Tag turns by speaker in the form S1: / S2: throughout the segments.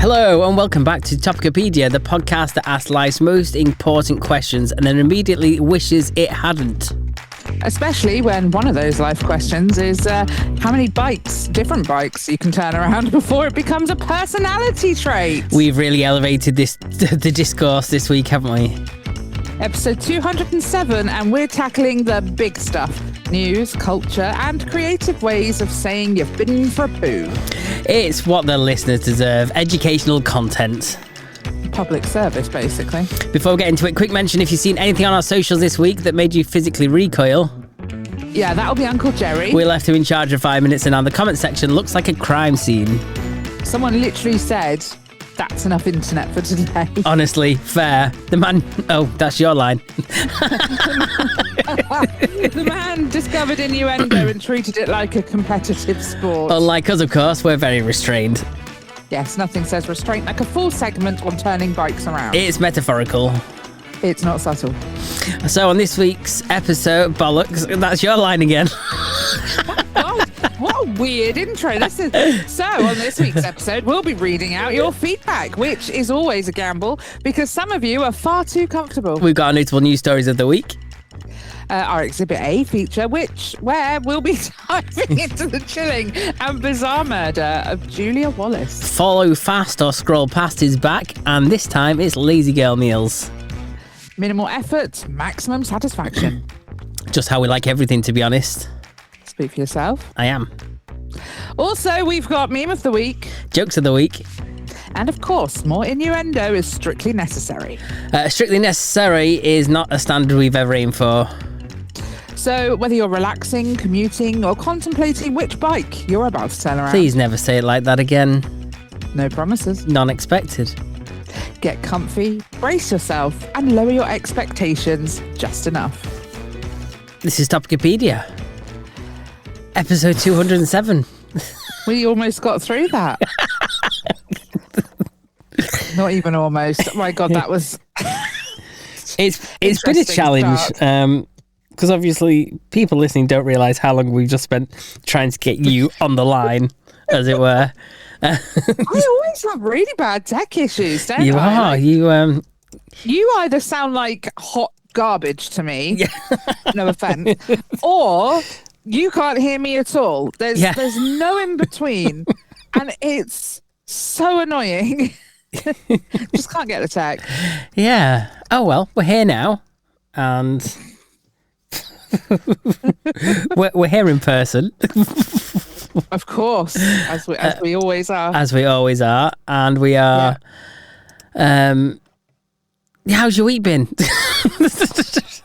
S1: Hello and welcome back to Topicopedia, the podcast that asks life's most important questions and then immediately wishes it hadn't.
S2: Especially when one of those life questions is how many different bikes you can turn around before it becomes a personality trait.
S1: We've really elevated the discourse this week, haven't we?
S2: Episode 207, and we're tackling the big stuff. News, culture, and creative ways of saying you've been for a poo.
S1: It's what the listeners deserve. Educational content.
S2: Public service, basically.
S1: Before we get into it, quick mention if you've seen anything on our socials this week that made you physically recoil.
S2: Yeah, that'll be Uncle Jerry.
S1: We left him in charge of 5 minutes and now the comment section looks like a crime scene.
S2: Someone literally said, that's enough internet for today.
S1: Honestly, fair. The man... Oh, that's your line.
S2: The man discovered innuendo and treated it like a competitive sport.
S1: Unlike us, of course, we're very restrained.
S2: Yes, nothing says restraint like a full segment on turning bikes around.
S1: It's metaphorical.
S2: It's not subtle.
S1: So on this week's episode, bollocks, that's your line again.
S2: God, what a weird intro this is. So on this week's episode, we'll be reading out your feedback, which is always a gamble because some of you are far too comfortable.
S1: We've got our notable news stories of the week.
S2: Our Exhibit A feature, where we'll be diving into the chilling and bizarre murder of Julia Wallace.
S1: Follow fast or scroll past is back, and this time it's lazy girl meals.
S2: Minimal effort, maximum satisfaction.
S1: Just how we like everything, to be honest.
S2: Speak for yourself.
S1: I am.
S2: Also, we've got Meme of the Week.
S1: Jokes of the week.
S2: And of course, more innuendo is strictly necessary.
S1: Strictly necessary is not a standard we've ever aimed for.
S2: So whether you're relaxing, commuting, or contemplating which bike you're about to turn around.
S1: Please never say it like that again.
S2: No promises.
S1: None expected.
S2: Get comfy, brace yourself, and lower your expectations just enough.
S1: This is Topicopedia. Episode 207.
S2: We almost got through that. Not even almost. Oh my God, that was...
S1: It's been a challenge. Because obviously people listening don't realise how long we've just spent trying to get you on the line, as it were.
S2: I always have really bad tech issues, don't
S1: you
S2: I?
S1: You
S2: You either sound like hot garbage to me, no offence, or you can't hear me at all. There's no in between, and it's so annoying. Just can't get the tech.
S1: Yeah. Oh well, we're here now, and we're here in person.
S2: Of course, as we always are.
S1: As we always are, and we are. Yeah. How's your week been?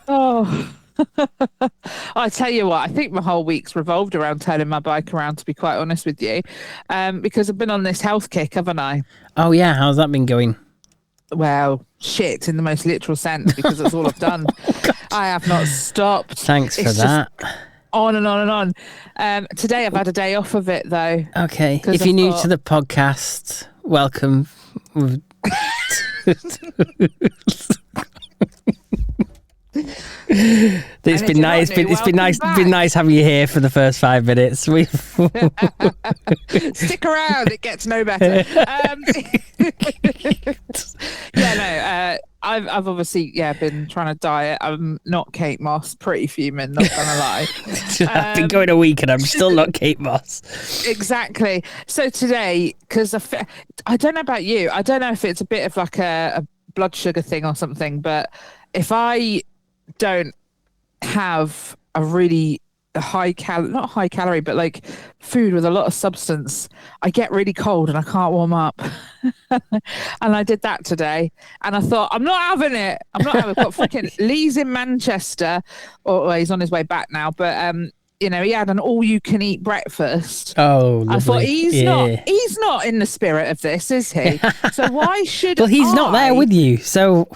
S2: Oh, I tell you what, I think my whole week's revolved around turning my bike around, to be quite honest with you, because I've been on this health kick, haven't I?
S1: Oh yeah, how's that been going?
S2: Well, shit in the most literal sense, because that's all I've done. I have not stopped.
S1: Thanks for that.
S2: On and on and on. Today I've had a day off of it though.
S1: Okay. If you're new to the podcast, welcome. It's been nice. It's been nice having you here for the first 5 minutes.
S2: Stick around; it gets no better. I've obviously been trying to diet. I'm not Kate Moss, pretty fuming, not gonna lie.
S1: I've been going a week and I'm still not Kate Moss.
S2: Exactly. So today, because I don't know about you, I don't know if it's a bit of like a blood sugar thing or something, but if I don't have a really not high calorie, but like food with a lot of substance, I get really cold and I can't warm up. And I did that today, and I thought, I'm not having it. I've got freaking Lee's in Manchester, or he's on his way back now, but he had an all-you-can-eat breakfast.
S1: Oh, lovely.
S2: I thought he's not in the spirit of this, is he? So why should
S1: well, he's not there with you, so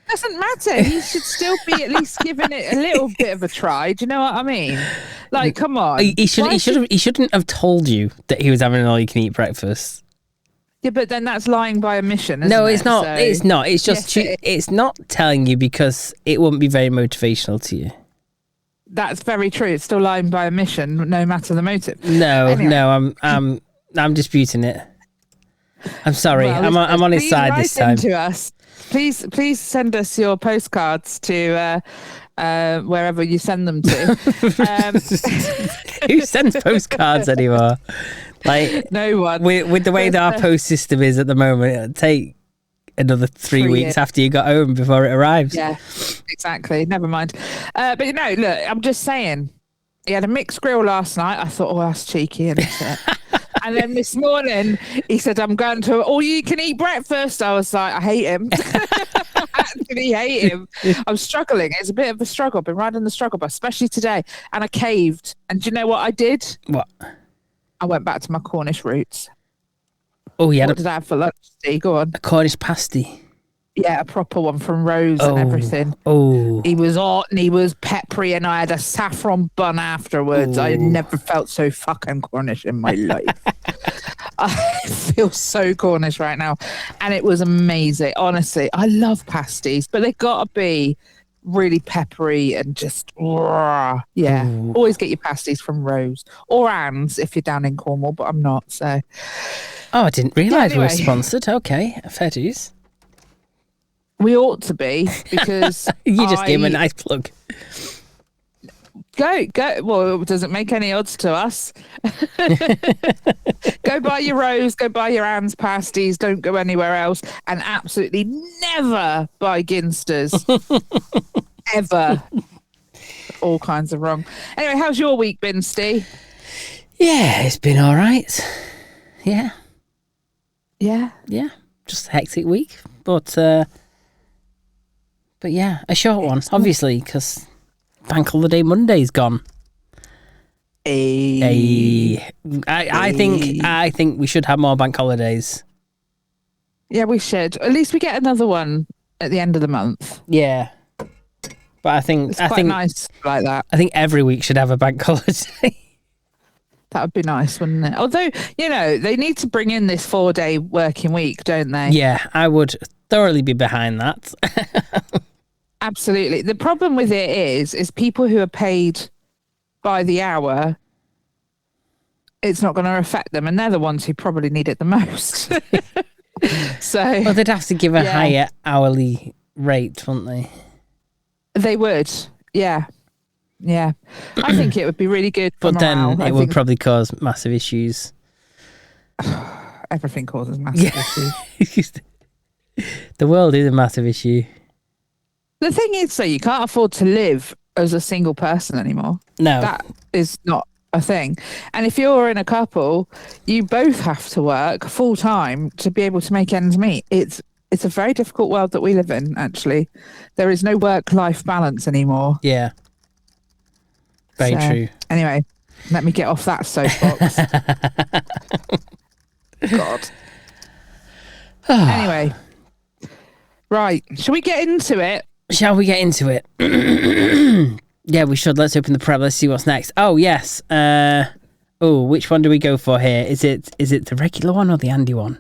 S2: doesn't matter. He should still be at least giving it a little bit of a try. Do you know what I mean? Like, come on.
S1: He shouldn't have told you that he was having an all-you-can-eat breakfast.
S2: Yeah, but then that's lying by omission, isn't
S1: No,
S2: it?
S1: it's not.
S2: So,
S1: it's not. It's just it's not telling you because it wouldn't be very motivational to you.
S2: That's very true. It's still lying by omission, no matter the motive.
S1: No,
S2: anyway.
S1: no, I'm disputing it. I'm sorry.
S2: Well,
S1: I'm on his side this time.
S2: To us. Please send us your postcards to wherever you send them to.
S1: Who sends postcards anymore? Like,
S2: no one.
S1: With the way that our post system is at the moment, it'll take another 3 weeks after you got home before it arrives.
S2: Yeah, exactly. Never mind. But look, I'm just saying. He had a mixed grill last night. I thought, that's cheeky, isn't it? And then this morning, he said, I'm going to all-you-can-eat breakfast. I was like, I hate him. I actually hate him. I'm struggling. It's a bit of a struggle. I've been riding the struggle bus, especially today. And I caved. And do you know what I did?
S1: What?
S2: I went back to my Cornish roots.
S1: Oh, yeah.
S2: What did I have for lunch, Steve? Go on.
S1: A Cornish pasty.
S2: Yeah, a proper one from Rose and everything.
S1: Oh.
S2: He was hot and he was peppery, and I had a saffron bun afterwards. I never felt so fucking Cornish in my life. I feel so Cornish right now. And it was amazing. Honestly, I love pasties, but they've got to be really peppery and just, yeah. Ooh. Always get your pasties from Rose or Anne's if you're down in Cornwall, but I'm not, so.
S1: Oh, I didn't realise we were sponsored. Okay, fair dues.
S2: We ought to be, because
S1: you just gave him a nice plug.
S2: Go. Well, it doesn't make any odds to us. Go buy your Rose, go buy your Anne's pasties, don't go anywhere else, and absolutely never buy Ginsters. Ever. All kinds of wrong. Anyway, how's your week been, Steve?
S1: Yeah, it's been all right. Yeah.
S2: Yeah?
S1: Yeah. Just a hectic week, but yeah, a short one, obviously, because Bank Holiday Monday's gone. I think we should have more bank holidays.
S2: Yeah, we should. At least we get another one at the end of the month.
S1: Yeah, but I think
S2: nice like that.
S1: I think every week should have a bank holiday.
S2: That would be nice, wouldn't it? Although, they need to bring in this 4-day working week, don't they?
S1: Yeah, I would thoroughly be behind that.
S2: Absolutely. The problem with it is people who are paid by the hour, it's not going to affect them, and they're the ones who probably need it the most. Well,
S1: they'd have to give a higher hourly rate, wouldn't they?
S2: They would, yeah. Yeah. I think it would be really good for
S1: But
S2: morale.
S1: then it would probably cause massive issues.
S2: Everything causes massive issues.
S1: The world is a massive issue.
S2: The thing is, you can't afford to live as a single person anymore.
S1: No.
S2: That is not a thing. And if you're in a couple, you both have to work full time to be able to make ends meet. It's a very difficult world that we live in, actually. There is no work-life balance anymore.
S1: Yeah. Very true.
S2: Anyway, let me get off that soapbox. God. Anyway. Right. Shall we get into it?
S1: Shall we get into it? Yeah, we should. Let's open the prep. Let's see what's next. Oh, yes. Which one do we go for here? Is it the regular one or the Andy one?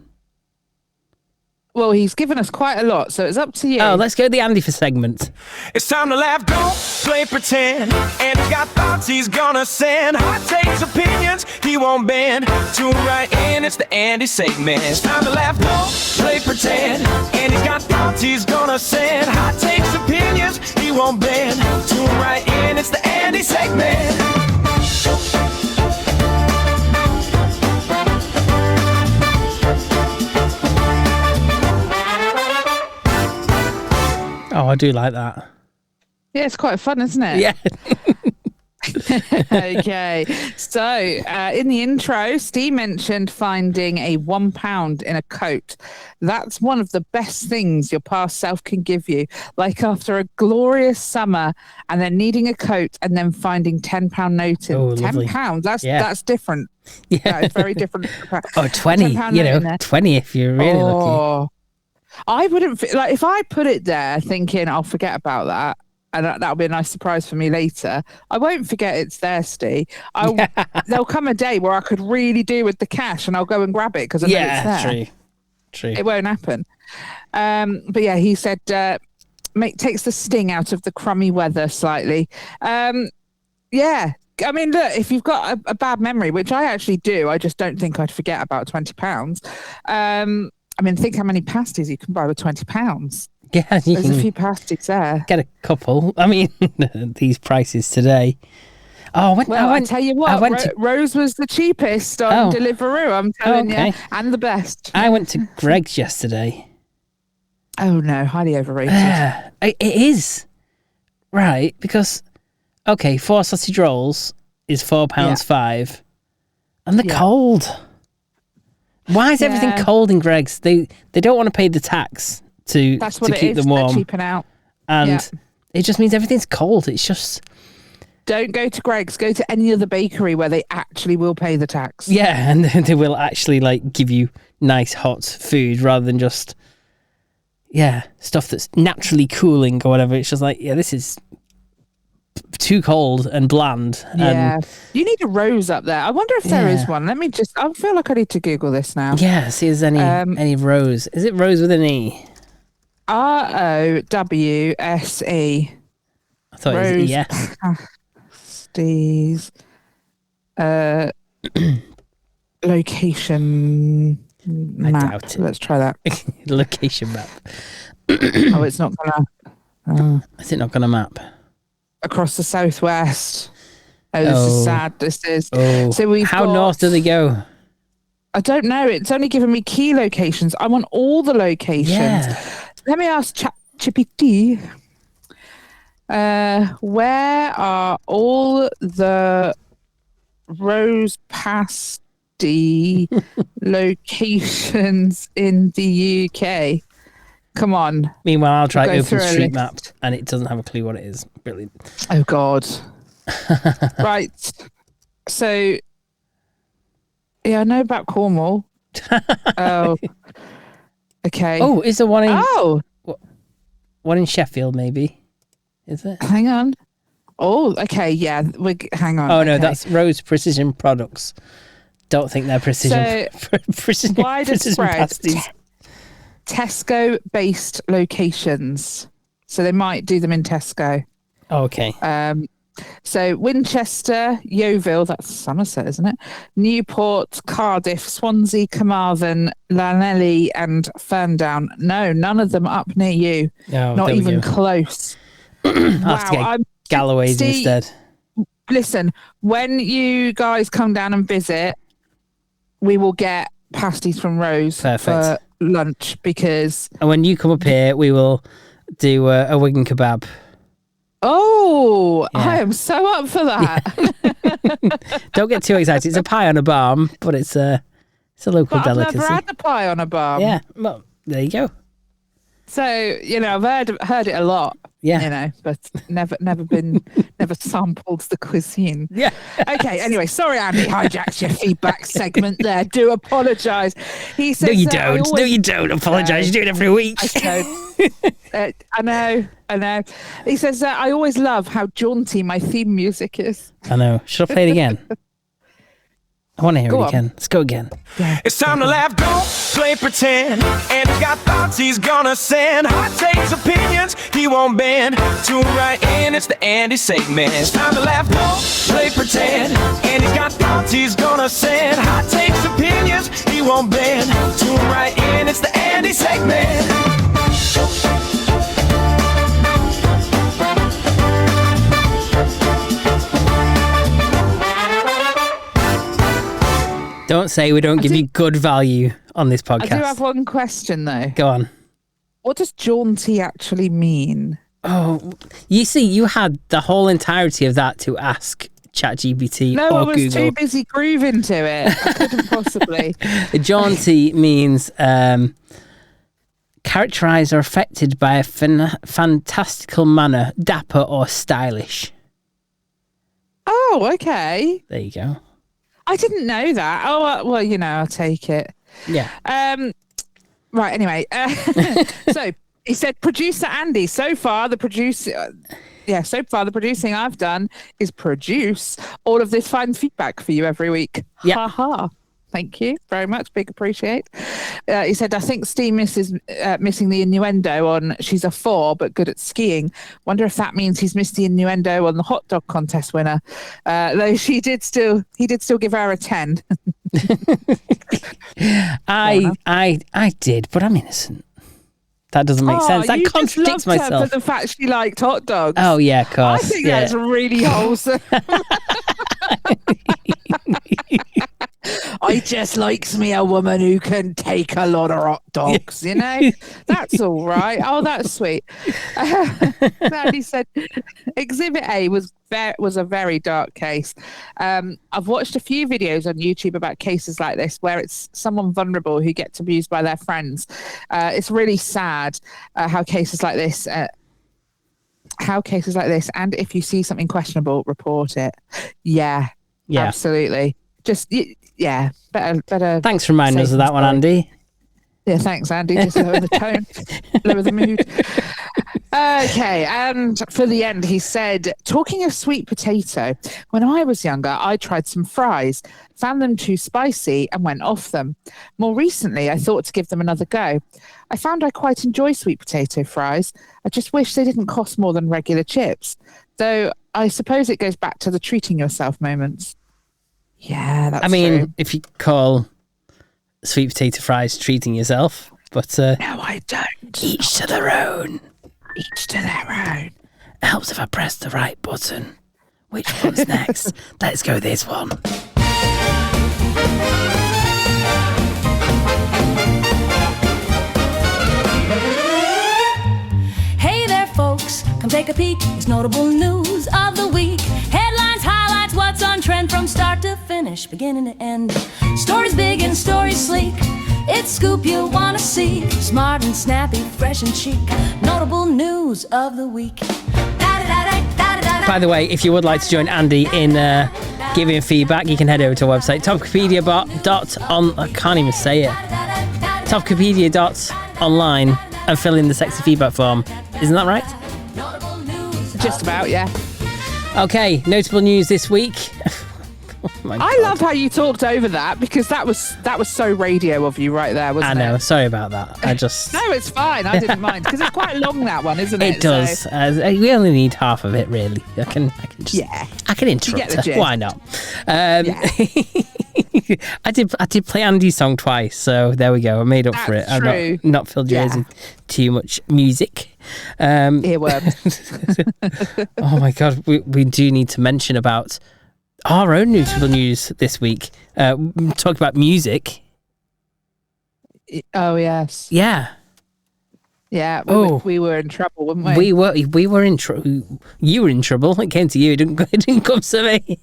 S2: Well, he's given us quite a lot, so it's up to you.
S1: Oh, let's go the Andy for segment.
S3: It's time to laugh, don't play pretend. And he's got thoughts he's gonna send. Hot takes, opinions, he won't bend. Tune right in, it's the Andy segment. It's time to laugh, don't play pretend. And he's got thoughts he's gonna send. Hot takes, opinions, he won't bend. Tune right in, it's the Andy segment.
S1: Oh, I do like that.
S2: Yeah, it's quite fun, isn't it?
S1: Yeah.
S2: Okay. So, in the intro, Steve mentioned finding a £1 in a coat. That's one of the best things your past self can give you. Like after a glorious summer and then needing a coat and then finding £10 note in.
S1: Oh,
S2: £10, that's different.
S1: Yeah.
S2: That is very different.
S1: Or 20, 20 if you're really lucky.
S2: I wouldn't, if I put it there thinking I'll forget about that, and that'll be a nice surprise for me later, I won't forget it's there, Steve. There'll come a day where I could really do with the cash and I'll go and grab it because I know it's there. True. It won't happen. But yeah, he said, takes the sting out of the crummy weather slightly. Yeah, I mean, look, if you've got a bad memory, which I actually do, I just don't think I'd forget about £20. I mean, think how many pasties you can buy with £20.
S1: Yeah,
S2: There's a few pasties there.
S1: Get a couple. I mean, these prices today. Oh,
S2: I tell you what, Rose was the cheapest on Deliveroo, I'm telling you, and the best.
S1: I went to Greg's yesterday.
S2: Oh, no, highly overrated.
S1: It is. Right, because, 4 sausage rolls is £4.05, and they're cold. Why is everything cold in Greg's? They don't want to pay the tax to keep them warm.
S2: They're cheaping out.
S1: And it just means everything's cold. It's just...
S2: Don't go to Greg's. Go to any other bakery where they actually will pay the tax.
S1: Yeah, and they will actually give you nice hot food rather than just stuff that's naturally cooling or whatever. It's just this is too cold and bland.
S2: Yeah, you need a Rose up there. I wonder if there is one. Let me just. I feel like I need to Google this now.
S1: Yeah, see if there's any Rose. Is it Rose with an E?
S2: ROWSE.
S1: I thought
S2: Rose
S1: it was yes.
S2: Pasties. Location map.
S1: I doubt it.
S2: Let's try that.
S1: Location map.
S2: Oh, it's not gonna.
S1: Is it not gonna map?
S2: Across the southwest. Oh, this is sad. This is.
S1: Oh.
S2: So
S1: How north do they go?
S2: I don't know. It's only giving me key locations. I want all the locations.
S1: Yeah.
S2: Let me ask ChatGPT. Where are all the Rose Pasty locations in the UK? Come on.
S1: Meanwhile, I'll try Open Street Map, and it doesn't have a clue what it is. Brilliant.
S2: Oh, God. Right. So, I know about Cornwall. Oh. Okay.
S1: Oh, is there one in...
S2: Oh!
S1: One in Sheffield, maybe? Is it?
S2: Hang on. Oh, okay, yeah. Hang on.
S1: Oh, no, that's Rose Precision Products. Don't think they're precision.
S2: So,
S1: precision
S2: widespread
S1: pasties.
S2: Tesco-based locations. So they might do them in Tesco.
S1: Oh, okay.
S2: So Winchester, Yeovil, that's Somerset, isn't it? Newport, Cardiff, Swansea, Carmarthen, Llanelli and Ferndown. No, none of them up near you.
S1: Oh,
S2: not even close.
S1: I'll have to get Galloway's instead.
S2: Listen, when you guys come down and visit, we will get pasties from Rose for lunch because...
S1: And when you come up here, we will do a Wigan kebab.
S2: Oh, yeah. I am so up for that.
S1: Yeah. Don't get too excited. It's a pie on a barm, but it's a local delicacy.
S2: I've never had the pie on a barm.
S1: Yeah, well, there you go.
S2: So, I've heard it a lot.
S1: Yeah.
S2: But never sampled the cuisine.
S1: Yeah.
S2: Okay, anyway, sorry, Andy hijacked your feedback segment there. Do apologise. He says,
S1: No, you don't. No, you don't apologise. You do it every week.
S2: I know. He says, I always love how jaunty my theme music is.
S1: I know. Should I play it again? I want to hear it again. Let's go again.
S2: Yeah.
S3: It's time to laugh, don't play pretend. And he's got thoughts he's gonna send. Hot takes, opinions he won't bend. Tune right in, it's the Andy segment. It's time to laugh, don't play pretend. And he's got thoughts he's gonna send. Hot takes, opinions he won't bend. Tune right in, it's the Andy segment.
S1: Don't say we don't give you good value on this podcast.
S2: I do have one question, though.
S1: Go on.
S2: What does jaunty actually mean?
S1: Oh, you see, you had the whole entirety of that to ask ChatGPT
S2: No,
S1: or
S2: I was
S1: Google.
S2: too busy grooving to it. I couldn't possibly.
S1: Jaunty means characterised or affected by a fantastical manner, dapper or stylish.
S2: Oh, okay.
S1: There you go.
S2: I didn't know that. Oh, well, I'll take it.
S1: Yeah.
S2: Right, anyway. So he said, producer Andy, so far the producing I've done is produce all of this fine feedback for you every week.
S1: Yeah.
S2: Ha ha. Thank you very much. Big appreciate. He said, I think Steve misses missing the innuendo on she's a 4 but good at skiing. Wonder if that means he's missed the innuendo on the hot dog contest winner. Though he did still give her a 10.
S1: I did, but I'm innocent. That doesn't make sense. That contradicts myself.
S2: For the fact she liked hot dogs.
S1: Oh yeah, of course.
S2: I think that's really wholesome. I just likes me a woman who can take a lot of hot dogs, you know? That's all right. Oh, that's sweet. Sandy said, Exhibit A was a very dark case. I've watched a few videos on YouTube about cases like this where it's someone vulnerable who gets abused by their friends. It's really sad how cases like this, and if you see something questionable, report it. Yeah. Absolutely. Just, yeah, better.
S1: Thanks for reminding us of that one, Andy.
S2: Yeah, thanks, Andy. Just lower the tone, lower the mood. Okay, and for the end, he said, talking of sweet potato, when I was younger, I tried some fries, found them too spicy and went off them. More recently, I thought to give them another go. I found I quite enjoy sweet potato fries. I just wish they didn't cost more than regular chips. Though I suppose it goes back to the treating yourself moments. Yeah, that's true.
S1: If you call sweet potato fries treating yourself, but
S2: no, I don't.
S1: Each to their own.
S2: Each to their own.
S1: It helps if I press the right button. Which one's next? Let's go this one.
S4: Hey there, folks. Come take a peek. It's notable news of the week. Headlines, highlights, what's on trend from start to finish, beginning to end. Stories big and stories sleek. It's scoop you want to see. Smart and snappy, fresh and chic. Notable news of the week.
S1: By the way, if you would like to join Andy in giving feedback, you can head over to our website, topicopedia.on. I can't even say it. Topicopedia.online and fill in the sexy feedback form. Isn't that right?
S2: Just about, yeah.
S1: Okay, notable news this week.
S2: I love how you talked over that because that was so radio of you right there, wasn't it?
S1: I know. Sorry about that. I just...
S2: No, it's fine. I didn't mind because it's quite long, that one, isn't it?
S1: It does. So... we only need half of it, really. I can interrupt her. Why not? I did play Andy's song twice, so there we go. I made up for it.
S2: True.
S1: I've not filled your ears with too much music.
S2: Earworms.
S1: Oh my God, we do need to mention about our own notable news this week. Talk about music.
S2: Oh yes.
S1: Yeah.
S2: Yeah. We were in trouble, weren't we?
S1: We were in trouble. You were in trouble. It came to you. It didn't come to me.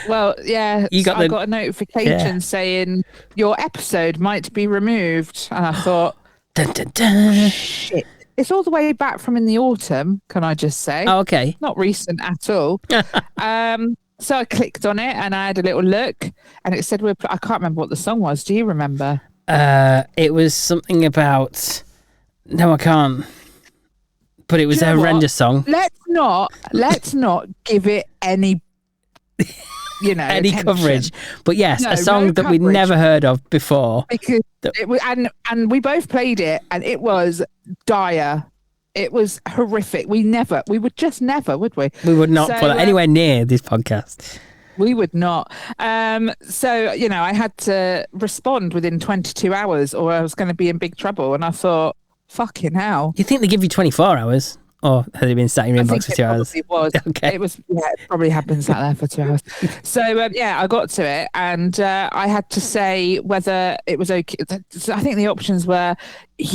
S2: Well, yeah. I got a notification saying your episode might be removed, and I thought,
S1: dun, dun, dun.
S2: Shit. It's all the way back from in the autumn. Can I just say?
S1: Oh, okay.
S2: Not recent at all. So I clicked on it and I had a little look and it said, I can't remember what the song was. Do you remember?
S1: It was something about, no, I can't. But it was a horrendous song.
S2: Let's not give it any, any attention.
S1: Coverage. But yes, a song that we'd never heard of before.
S2: Because and we both played it and it was dire. It was horrific. We would just never, would we?
S1: We would not put that anywhere near this podcast.
S2: We would not. So, I had to respond within 22 hours or I was going to be in big trouble. And I thought, fucking hell.
S1: You think they give you 24 hours? Or has it been sat in your inbox for 2 hours?
S2: It was.
S1: Okay.
S2: It was. Yeah, it probably had been sat there for 2 hours. So I got to it, and I had to say whether it was okay. I think the options were,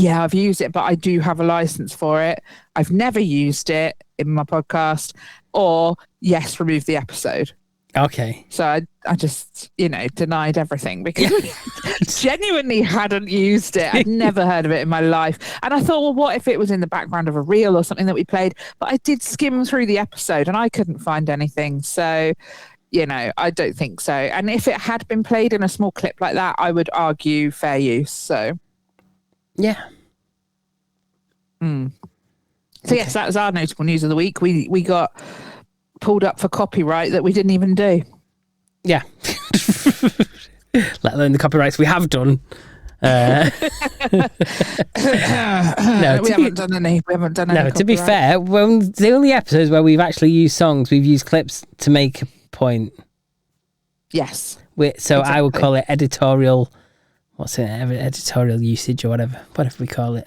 S2: I've used it, but I do have a license for it. I've never used it in my podcast, or yes, remove the episode.
S1: Okay.
S2: So I just, denied everything because I genuinely hadn't used it. I'd never heard of it in my life. And I thought, well, what if it was in the background of a reel or something that we played? But I did skim through the episode and I couldn't find anything. So, I don't think so. And if it had been played in a small clip like that, I would argue fair use. So,
S1: yeah.
S2: So, yes, that was our notable news of the week. We got pulled up for copyright that we didn't even do.
S1: Yeah. let alone the copyrights we have done. No,
S2: we haven't done any.
S1: No, to be fair, when the only episodes where we've actually used songs, we've used clips to make a point.
S2: Yes.
S1: So
S2: exactly.
S1: I would call it editorial. What's it? Editorial usage or whatever we call it.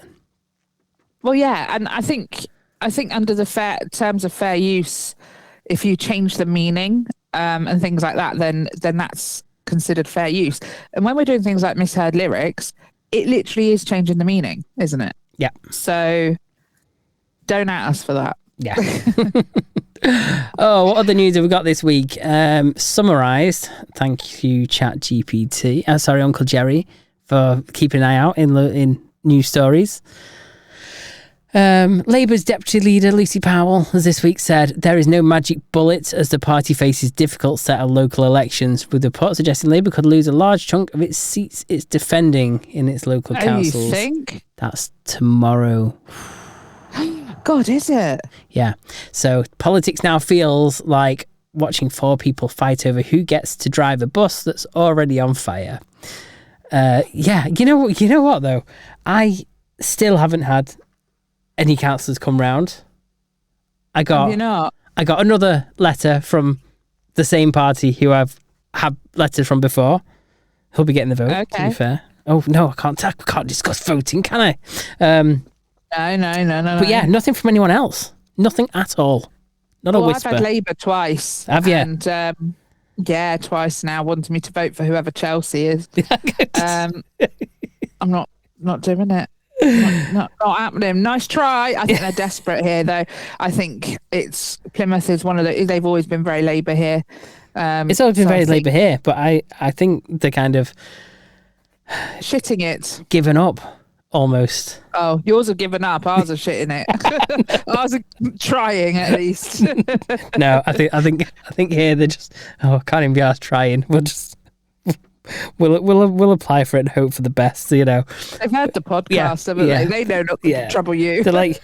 S2: Well, yeah, and I think under the terms of fair use, if you change the meaning and things like that, then that's considered fair use. And when we're doing things like misheard lyrics, it literally is changing the meaning, isn't it?
S1: Yeah.
S2: So don't at us for that.
S1: Yeah. Oh, what other news have we got this week? Summarised. Thank you, ChatGPT. Sorry, Uncle Jerry, for keeping an eye out in news stories. Labour's deputy leader Lucy Powell has this week said there is no magic bullet as the party faces difficult set of local elections, with reports suggesting Labour could lose a large chunk of its seats it's defending in its local councils.
S2: You think?
S1: That's tomorrow.
S2: God, is it?
S1: Yeah. So politics now feels like watching four people fight over who gets to drive a bus that's already on fire. Yeah. You know what though? I still haven't had any councillors come round. I got another letter from the same party who I've had letters from before. He'll be getting the vote, to be fair. Oh no, I can't discuss voting, can I?
S2: No.
S1: But yeah, nothing from anyone else. Nothing at all. Not a whisper.
S2: I've had Labour twice.
S1: Have you?
S2: And yeah, twice now, wanting me to vote for whoever Chelsea is. I'm not doing it. Not happening. Nice try. I think they're desperate here, though. I think Plymouth is one of they've always been very Labour here.
S1: It's always been very Labour here, but I think they're kind of
S2: shitting it,
S1: given up almost.
S2: Oh, yours are given up. Ours are shitting it. Ours are trying at least.
S1: No, I think here they're just can't even be asked trying. We'll apply for it and hope for the best, you know.
S2: They've heard the podcast, haven't they? They know not to trouble you.
S1: They're like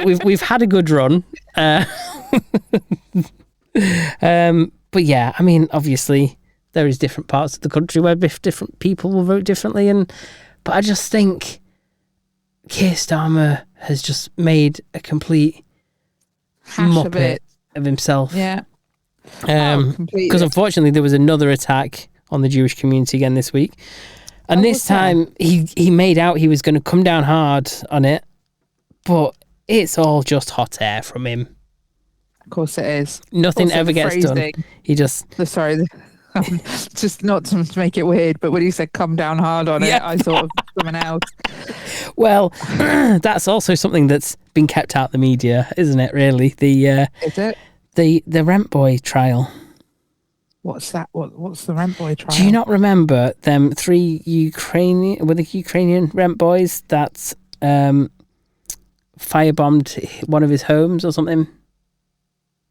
S1: we've had a good run. But yeah, I mean, obviously there is different parts of the country where different people will vote differently, but I just think Keir Starmer has just made a complete muppet of himself.
S2: Yeah.
S1: Because unfortunately there was another attack on the Jewish community again this week, and this time he made out he was going to come down hard on it, but it's all just hot air from him.
S2: Of course it is.
S1: Nothing ever gets done. He just just not to make it weird, but when he said come down hard on it, I thought of someone else. Well, that's also something that's been kept out of the media, isn't it, really?
S2: Is it?
S1: The Rent Boy trial.
S2: What's that? What's the Rent Boy trial?
S1: Do you not remember them three Ukrainian rent boys that firebombed one of his homes or something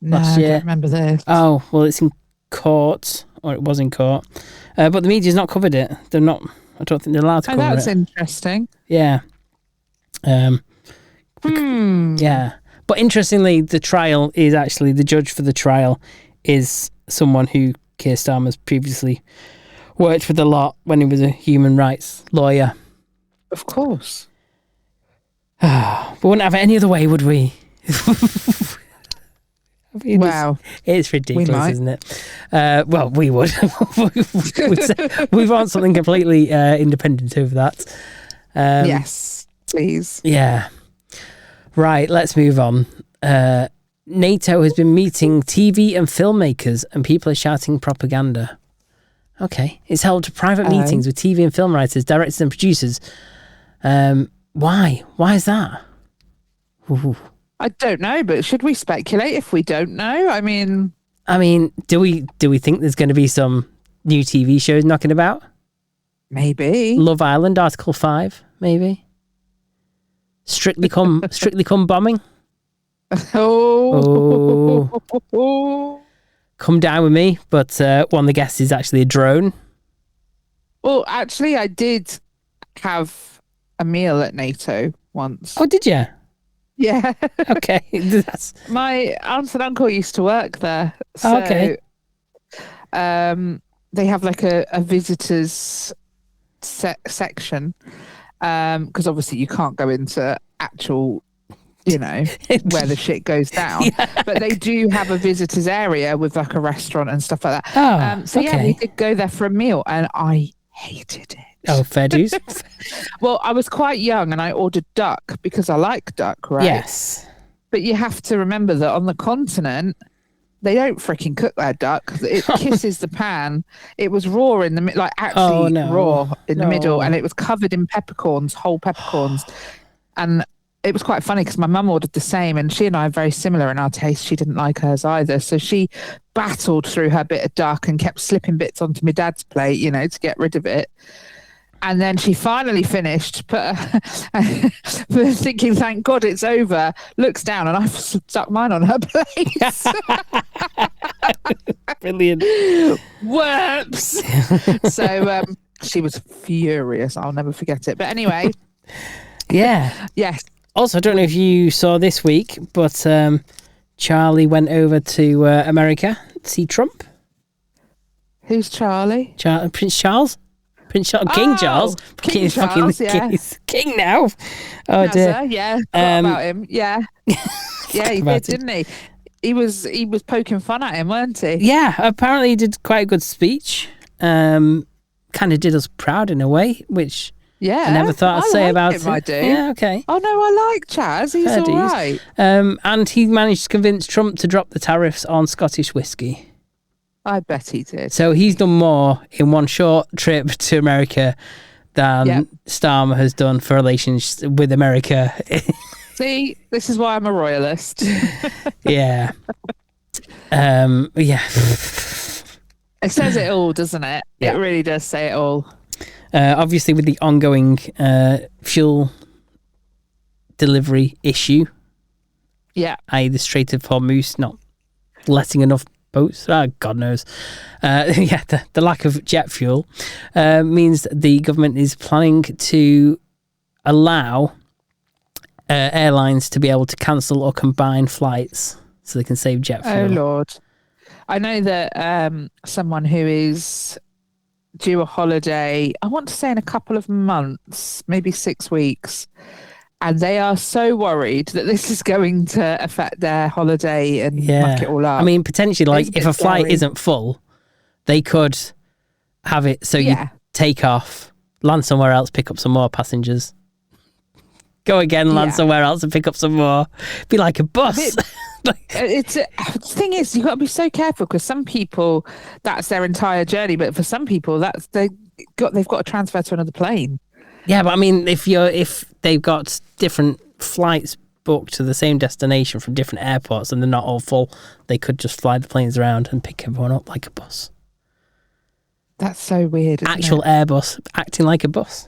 S1: last year?
S2: I don't remember this.
S1: Oh, well, it's in court, or it was in court. But the media's not covered it. They're not, I don't think they're allowed to cover it.
S2: That's interesting.
S1: Yeah. Yeah. But interestingly, the trial is actually, the judge for the trial is someone who Keir Starmer's previously worked with a lot when he was a human rights lawyer.
S2: Of course.
S1: We wouldn't have it any other way, would we? I mean,
S2: wow.
S1: It's ridiculous, isn't it? Well, we would. We want something completely independent of that.
S2: Yes, please.
S1: Yeah. Right, let's move on. NATO has been meeting TV and filmmakers, and people are shouting propaganda. Okay. It's held private meetings with TV and film writers, directors and producers. Why? Why is that? Ooh.
S2: I don't know, but should we speculate if we don't know? I mean,
S1: do we think there's going to be some new TV shows knocking about?
S2: Maybe.
S1: Love Island, Article 5, maybe. Strictly Come Bombing.
S2: Oh.
S1: Come Down With Me, but one of the guests is actually a drone.
S2: Well, actually, I did have a meal at NATO once.
S1: Oh, did you?
S2: Yeah.
S1: Okay.
S2: My aunt and uncle used to work there. So, they have like a visitors section, because obviously you can't go into actual, where the shit goes down. Yeah. But they do have a visitors area with like a restaurant and stuff like that.
S1: Oh,
S2: so yeah, we did go there for a meal, and I hated it.
S1: Oh, fair dues.
S2: Well, I was quite young, and I ordered duck because I like duck, right?
S1: Yes.
S2: But you have to remember that on the continent, they don't freaking cook their duck. It kisses the pan. It was raw in the middle, raw in the middle, and it was covered in peppercorns, whole peppercorns. And it was quite funny because my mum ordered the same, and she and I are very similar in our taste. She didn't like hers either. So she battled through her bit of duck and kept slipping bits onto my dad's plate, to get rid of it. And then she finally finished, thinking, thank God it's over, looks down, and I've stuck mine on her plate.
S1: Brilliant.
S2: Whoops. So she was furious. I'll never forget it. But anyway.
S1: Yeah.
S2: Yes.
S1: Also, I don't know if you saw this week, but Charlie went over to America to see Trump.
S2: Who's Charlie?
S1: Prince Charles? King Charles.
S2: King Charles, yeah.
S1: He's king now. Oh, dear.
S2: Yeah, about him. Yeah. Yeah, he did, didn't he? He was poking fun at him, weren't he?
S1: Yeah, apparently he did quite a good speech. Kind of did us proud in a way, which I never thought I'd say about him.
S2: I do.
S1: Yeah, okay.
S2: Oh, no, I like Chaz. He's all right.
S1: And he managed to convince Trump to drop the tariffs on Scottish whiskey.
S2: I bet he did.
S1: So he's done more in one short trip to America than Starmer has done for relations with America.
S2: See, this is why I'm a royalist.
S1: Yeah. Yeah.
S2: It says it all, doesn't it?
S1: Yeah.
S2: It really does say it all.
S1: Obviously, with the ongoing fuel delivery issue, i.e. the Strait of Hormuz not letting enough boats, God knows. The lack of jet fuel means that the government is planning to allow airlines to be able to cancel or combine flights so they can save jet fuel.
S2: Oh, Lord. I know that someone who is due a holiday, I want to say in a couple of months, maybe 6 weeks, and they are so worried that this is going to affect their holiday and muck it all up.
S1: I mean, potentially, like, if a flight isn't full, they could have it so you take off, land somewhere else, pick up some more passengers, go again, land somewhere else and pick up some more. Be like a bus.
S2: The thing is, you've got to be so careful because some people, that's their entire journey, but for some people, they've got to transfer to another plane. Yeah,
S1: but I mean, if they've got different flights booked to the same destination from different airports and they're not all full, they could just fly the planes around and pick everyone up like a bus.
S2: That's so weird.
S1: Actual Airbus acting like a bus.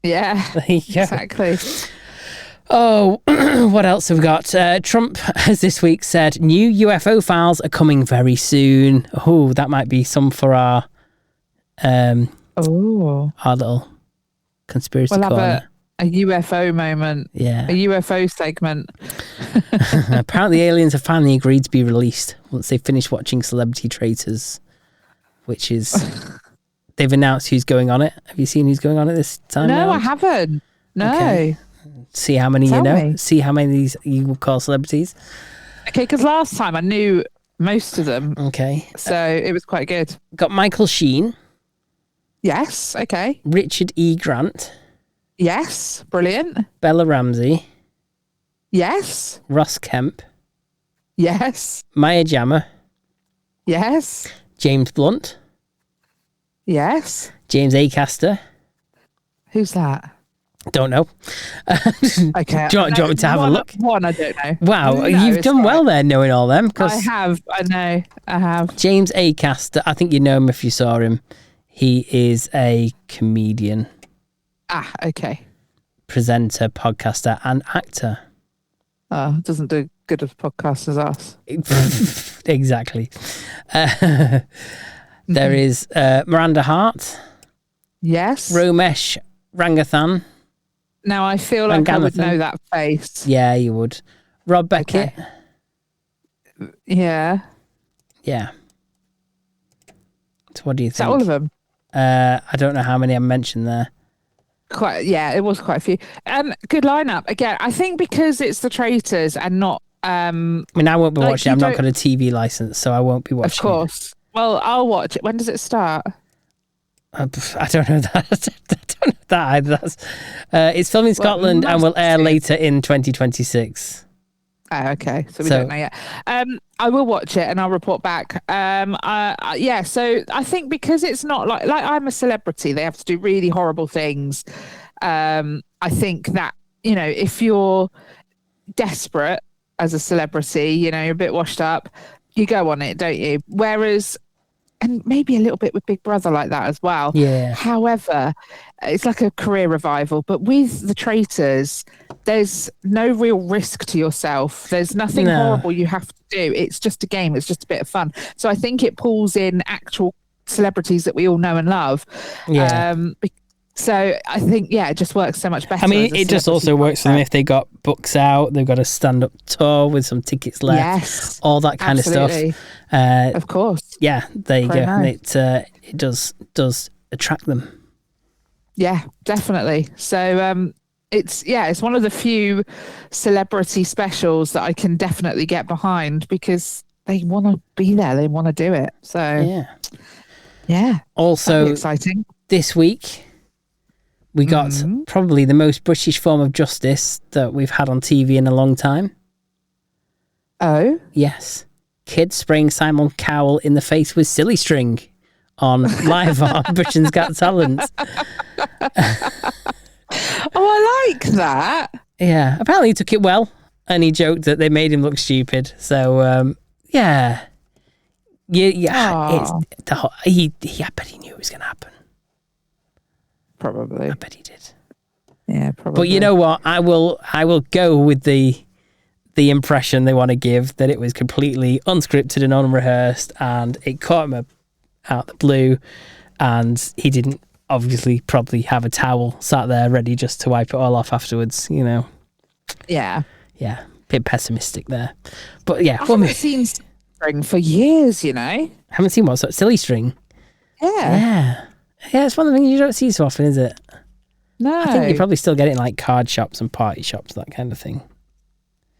S2: Yeah,
S1: there you go.
S2: Exactly.
S1: Oh, what else have we got? Trump has this week said new UFO files are coming very soon. Oh, that might be some for our little conspiracy corner.
S2: Have a UFO moment.
S1: Yeah.
S2: A UFO segment.
S1: Apparently aliens have finally agreed to be released once they finish watching Celebrity Traitors, which is... They've announced who's going on it. Have you seen who's going on it this time?
S2: No, I haven't. No. Okay.
S1: See how many you know. See how many of these you will call celebrities.
S2: Okay, because last time I knew most of them.
S1: Okay.
S2: So it was quite good.
S1: Got Michael Sheen.
S2: Yes, okay.
S1: Richard E. Grant.
S2: Yes, brilliant.
S1: Bella Ramsey.
S2: Yes.
S1: Ross Kemp.
S2: Yes.
S1: Maya Jama.
S2: Yes.
S1: James Blunt.
S2: Yes.
S1: James Acaster.
S2: Who's that?
S1: Don't know.
S2: Okay.
S1: do you want me to have a look?
S2: One, I don't know.
S1: Wow, no, you've done well there knowing all them.
S2: I have. I know. I have.
S1: James Acaster, I think you know him if you saw him. He is a comedian.
S2: Ah, okay.
S1: Presenter, podcaster, and actor.
S2: Oh, doesn't do good as podcast as us.
S1: Exactly. There is Miranda Hart.
S2: Yes.
S1: Romesh Rangathan.
S2: Now, I feel like I would know that face.
S1: Yeah, you would. Rob Beckett.
S2: Okay. Yeah.
S1: Yeah. So what do you think?
S2: Is that all of them?
S1: I don't know how many I mentioned there.
S2: It was quite a few. Good lineup. Again, I think because it's the Traitors and not...
S1: I mean, I won't be watching. I've not got a TV license, so I won't be watching.
S2: Of course. Well, I'll watch it. When does it start?
S1: I don't know that. I don't know that either. It's filmed in Scotland and will air later in 2026.
S2: Oh, okay. So we don't know yet. I will watch it and I'll report back. Yeah. So I think because it's not like I'm a celebrity, they have to do really horrible things. I think that, you know, if you're desperate as a celebrity, you know, you're a bit washed up, you go on it, don't you? Whereas, and maybe a little bit with Big Brother like that as well.
S1: Yeah.
S2: However, it's like a career revival. But with the Traitors, there's no real risk to yourself. There's nothing horrible you have to do. It's just a game. It's just a bit of fun. So I think it pulls in actual celebrities that we all know and love.
S1: Yeah.
S2: So I think, it just works so much better.
S1: I mean, it just also works for them if they got books out, they've got a stand-up tour with some tickets left,
S2: yes,
S1: all that kind of stuff.
S2: Of course.
S1: Yeah, there you go. Nice. It does attract them.
S2: Yeah, definitely. So it's one of the few celebrity specials that I can definitely get behind because they want to be there, they want to do it. So yeah.
S1: Also
S2: exciting.
S1: This week we got probably the most British form of justice that we've had on TV in a long time.
S2: Oh?
S1: Yes. Kids spraying Simon Cowell in the face with silly string on live on Britain's Got Talent.
S2: I like that.
S1: Yeah. Apparently he took it well and he joked that they made him look stupid. So, yeah. I bet he knew it was going to happen.
S2: Probably.
S1: I bet he did.
S2: Yeah, probably.
S1: But you know what? I will go with the impression they want to give, that it was completely unscripted and unrehearsed and it caught him out the blue and he didn't obviously probably have a towel sat there ready just to wipe it all off afterwards, you know.
S2: Yeah.
S1: Yeah. Bit pessimistic there. But yeah.
S2: I haven't seen string for years, you know.
S1: Haven't seen what? Silly string?
S2: Yeah.
S1: Yeah, it's one of the things you don't see so often, is it?
S2: No.
S1: I think you probably still get it in like card shops and party shops, that kind of thing.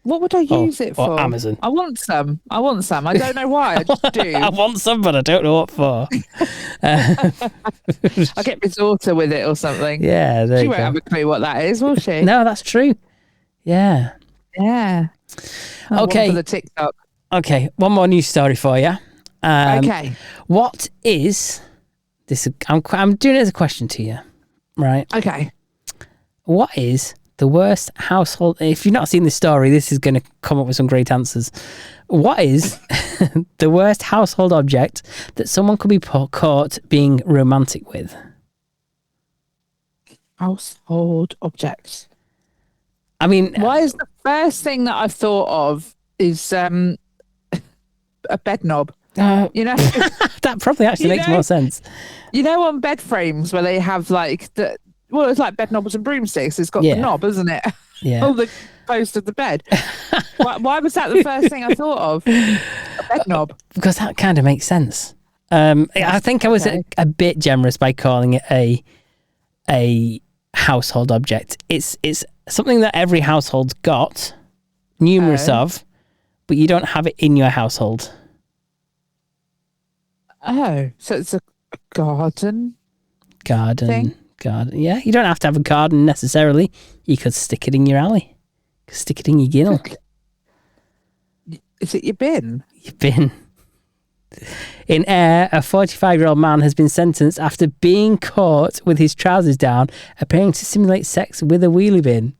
S2: What would I use it for?
S1: Or Amazon.
S2: I want some. I don't know why. I just do.
S1: I want some, but I don't know what for.
S2: I'll get my daughter with it or something.
S1: Yeah, there
S2: she
S1: you
S2: won't
S1: go.
S2: have a clue what that is, will she?
S1: No, that's true. Yeah.
S2: Yeah.
S1: Okay.
S2: One for the TikTok.
S1: Okay, one more news story for you.
S2: Okay.
S1: What is this? I'm doing it as a question to you, right?
S2: Okay.
S1: What is the worst household? If you've not seen this story, this is going to come up with some great answers. What is the worst household object that someone could be caught being romantic with?
S2: Household objects.
S1: I mean,
S2: why is the first thing that I've thought of is a bed knob? You know,
S1: that probably actually makes more sense.
S2: You know, on bed frames where they have like it's like bed knobs and broomsticks. It's got the knob, isn't it?
S1: Yeah.
S2: On the post of the bed. why was that the first thing I thought of? A bed knob.
S1: Because that kind of makes sense. I think I was a bit generous by calling it a household object. It's something that every household's got, numerous of, but you don't have it in your household.
S2: Oh, so it's a garden thing?
S1: Garden. Yeah, you don't have to have a garden necessarily. You could stick it in your alley. You could stick it in your ginnel.
S2: Is it your bin?
S1: Your bin. In Ayr, a 45-year-old man has been sentenced after being caught with his trousers down, appearing to simulate sex with a wheelie bin.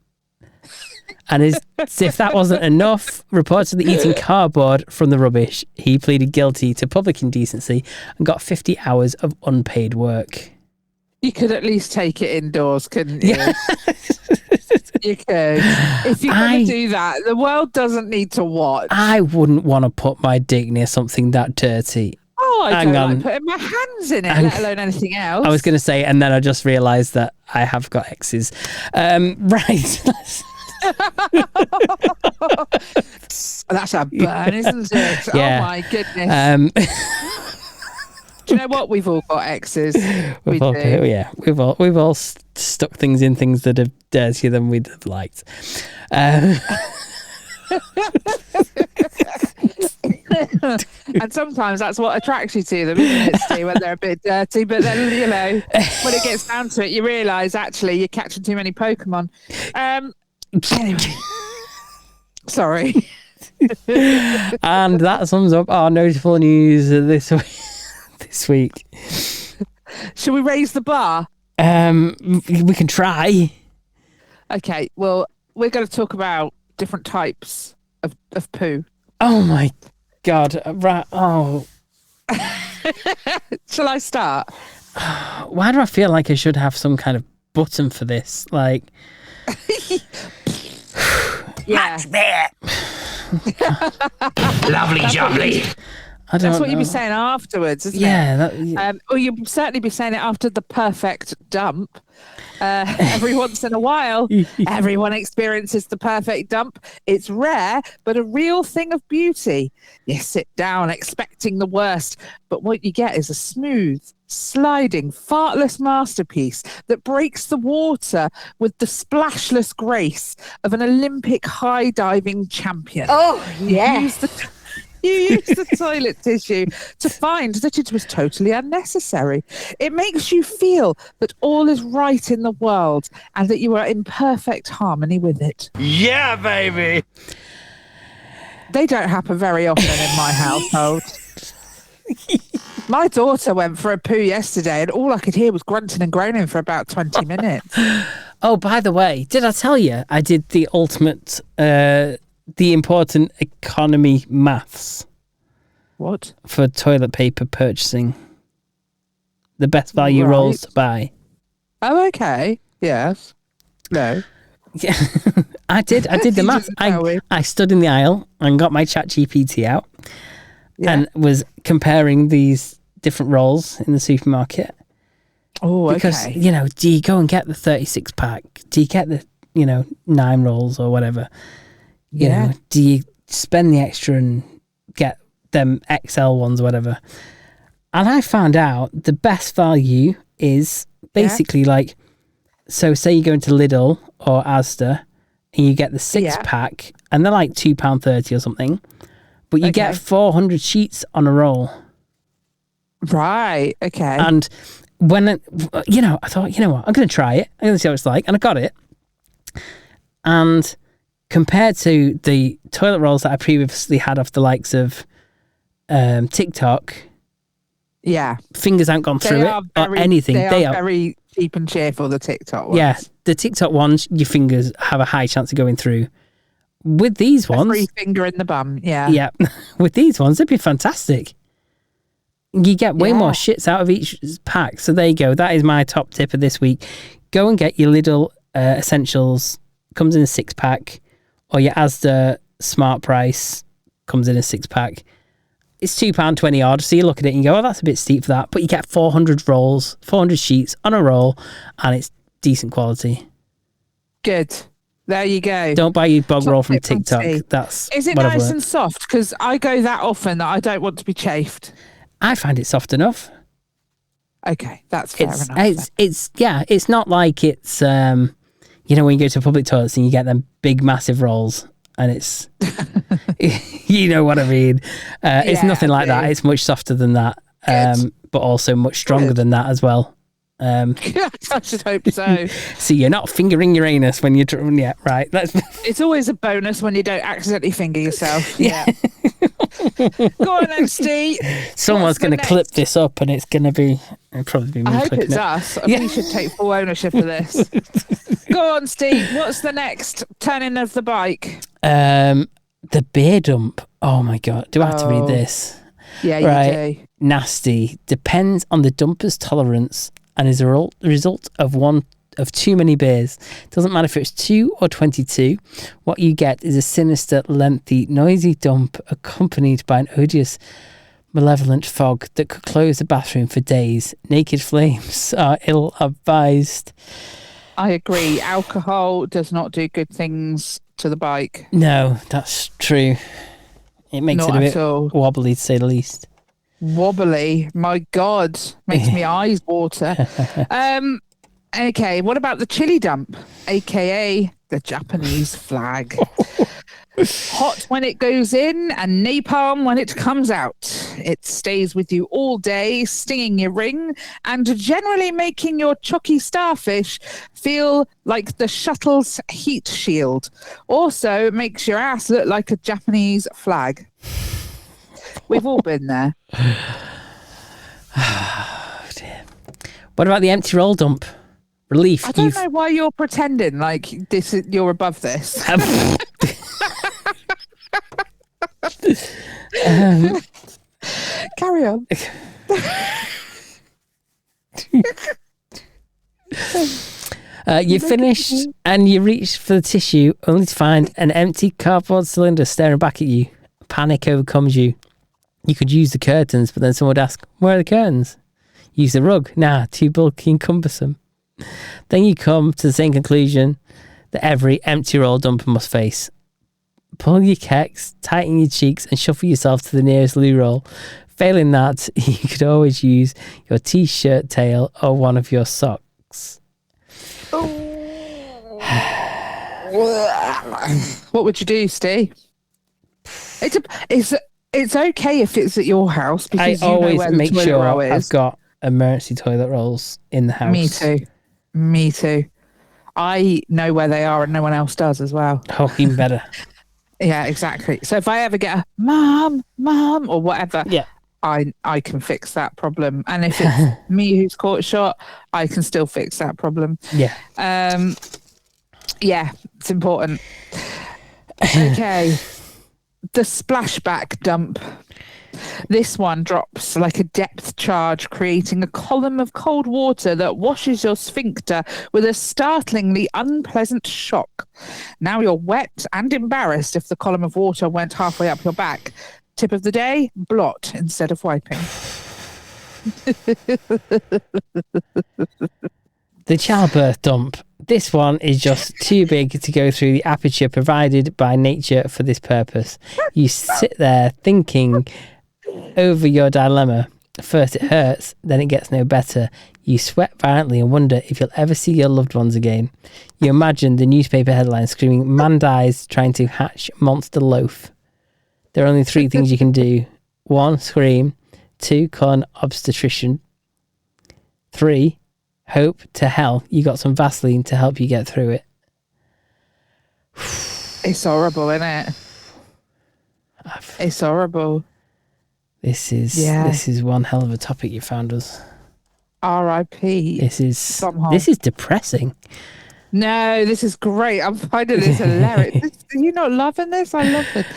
S1: And as if that wasn't enough, reportedly eating cardboard from the rubbish, he pleaded guilty to public indecency and got 50 hours of unpaid work.
S2: You could at least take it indoors, couldn't you? Yeah. You could. If you're going to do that, the world doesn't need to watch.
S1: I wouldn't want to put my dick near something that dirty.
S2: Oh, I don't like putting my hands in it, let alone anything else.
S1: I was going to say, and then I just realised that I have got exes. Right.
S2: That's a burn, isn't it?
S1: Yeah.
S2: Oh my goodness. Do you know what? We've all got exes.
S1: We've all stuck things in things that are dirtier than we'd have liked.
S2: And sometimes that's what attracts you to them, isn't it, Steve, when they're a bit dirty. But then, when it gets down to it, you realise actually you're catching too many Pokemon. Anyway, sorry.
S1: And that sums up our notable news this week.
S2: Should we raise the bar?
S1: We can try.
S2: Okay, well, we're going to talk about different types of poo.
S1: Oh my God. Right. Oh.
S2: Shall I start?
S1: Why do I feel like I should have some kind of button for this? Like,
S2: yeah.
S3: Lovely jubbly.
S2: That's what you'd be saying afterwards, isn't it? Or you'd certainly be saying it after the perfect dump. Every once in a while, everyone experiences the perfect dump. It's rare, but a real thing of beauty. You sit down expecting the worst, but what you get is a smooth, sliding, fartless masterpiece that breaks the water with the splashless grace of an Olympic high diving champion.
S5: Oh, yeah.
S2: You use the toilet tissue to find that it was totally unnecessary. It makes you feel that all is right in the world and that you are in perfect harmony with it.
S3: Yeah, baby.
S2: They don't happen very often in my household. My daughter went for a poo yesterday and all I could hear was grunting and groaning for about 20 minutes.
S1: Oh, by the way, did I tell you I did the ultimate... the important economy maths.
S2: What?
S1: For toilet paper purchasing. The best value rolls to buy.
S2: Oh, okay. Yes. No.
S1: Yeah, I did the maths. I stood in the aisle and got my ChatGPT out and was comparing these different rolls in the supermarket.
S2: Oh,
S1: because,
S2: okay.
S1: Do you go and get the 36 pack? Do you get the, 9 rolls or whatever? You know, do you spend the extra and get them XL ones or whatever? And I found out the best value is basically like, so say you go into Lidl or Asda and you get the 6 pack and they're like £2.30 or something, but you get 400 sheets on a roll.
S2: Right. Okay.
S1: And when, I thought, what, I'm going to try it. I'm going to see how it's like. And I got it. And compared to the toilet rolls that I previously had off the likes of TikTok, fingers haven't gone through it or anything.
S2: They are very cheap and cheerful, the TikTok ones.
S1: Yeah, the TikTok ones, your fingers have a high chance of going through. With these ones...
S2: Free finger in the bum, yeah.
S1: Yeah, with these ones, they'd be fantastic. You get way more shits out of each pack. So there you go. That is my top tip of this week. Go and get your Lidl Essentials. Comes in a 6 pack. Or your Asda Smart Price comes in a 6 pack. It's £2.20 odd. So you look at it and you go, oh, that's a bit steep for that. But you get 400 rolls, 400 sheets on a roll, and it's decent quality.
S2: Good. There you go.
S1: Don't buy your bog roll from TikTok.
S2: Is it nice and soft? Because I go that often that I don't want to be chafed.
S1: I find it soft enough.
S2: Okay, that's fair enough.
S1: It's not like it's when you go to public toilets and you get them big massive rolls and it's you know what I mean. It's nothing like that. It's much softer than that, but also much stronger than that as well.
S2: I should hope so.
S1: See, you're not fingering your anus when you're right.
S2: It's always a bonus when you don't accidentally finger yourself. Yeah. Go on then, Steve.
S1: Someone's going to clip this up and it'll probably be me.
S2: I hope it's us. We should take full ownership of this. Go on, Steve. What's the next turning of the bike?
S1: The beer dump. Oh my God. Do I have to read this?
S2: Yeah, you do.
S1: Nasty. Depends on the dumper's tolerance and is a result of one of too many beers. Doesn't matter if it's 2 or 22. What you get is a sinister, lengthy, noisy dump accompanied by an odious, malevolent fog that could close the bathroom for days. Naked flames are ill-advised.
S2: I agree. Alcohol does not do good things to the bike.
S1: No, that's true. It makes it a bit wobbly, to say the least.
S2: Wobbly. My God. Makes me eyes water. Okay, what about the chili dump, aka the Japanese flag? Hot when it goes in and napalm when it comes out. It stays with you all day, stinging your ring and generally making your chalky starfish feel like the shuttle's heat shield. Also, it makes your ass look like a Japanese flag. We've all been there.
S1: Oh, dear. What about the empty roll dump? Relief.
S2: I don't know why you're pretending like you're above this. Carry on.
S1: You finished and you reached for the tissue only to find an empty cardboard cylinder staring back at you. Panic overcomes you. You could use the curtains, but then someone would ask, where are the curtains? Use the rug. Nah, too bulky and cumbersome. Then you come to the same conclusion that every empty roll dumper must face. Pull your kecks, tighten your cheeks, and shuffle yourself to the nearest loo roll. Failing that, you could always use your t-shirt tail or one of your socks.
S2: What would you do, Steve? It's okay if it's at your house because
S1: I
S2: you
S1: always
S2: know where the
S1: make
S2: toilet
S1: sure
S2: roll is.
S1: I've got emergency toilet rolls in the house.
S2: Me too. I know where they are and no one else does as well.
S1: Oh, even better.
S2: Yeah, exactly. So if I ever get a mom or whatever,
S1: Yeah.
S2: I can fix that problem. And if it's me who's caught short, I can still fix that problem.
S1: Yeah.
S2: Yeah, it's important. Okay. The splashback dump. This one drops like a depth charge, creating a column of cold water that washes your sphincter with a startlingly unpleasant shock. Now you're wet and embarrassed if the column of water went halfway up your back. Tip of the day, blot instead of wiping.
S1: The childbirth dump. This one is just too big to go through the aperture provided by nature for this purpose. You sit there thinking over your dilemma. First it hurts, then it gets no better. You sweat violently and wonder if you'll ever see your loved ones again. You imagine the newspaper headline screaming, "Man dies trying to hatch monster loaf." There are only 3 things you can do. 1, scream. 2, call an obstetrician. 3, hope to hell you got some Vaseline to help you get through it.
S2: It's horrible, isn't it? It's horrible.
S1: This is one hell of a topic you found us.
S2: R.I.P.
S1: This is depressing.
S2: No, this is great. I'm finding this hilarious. Are you not loving this? I love it.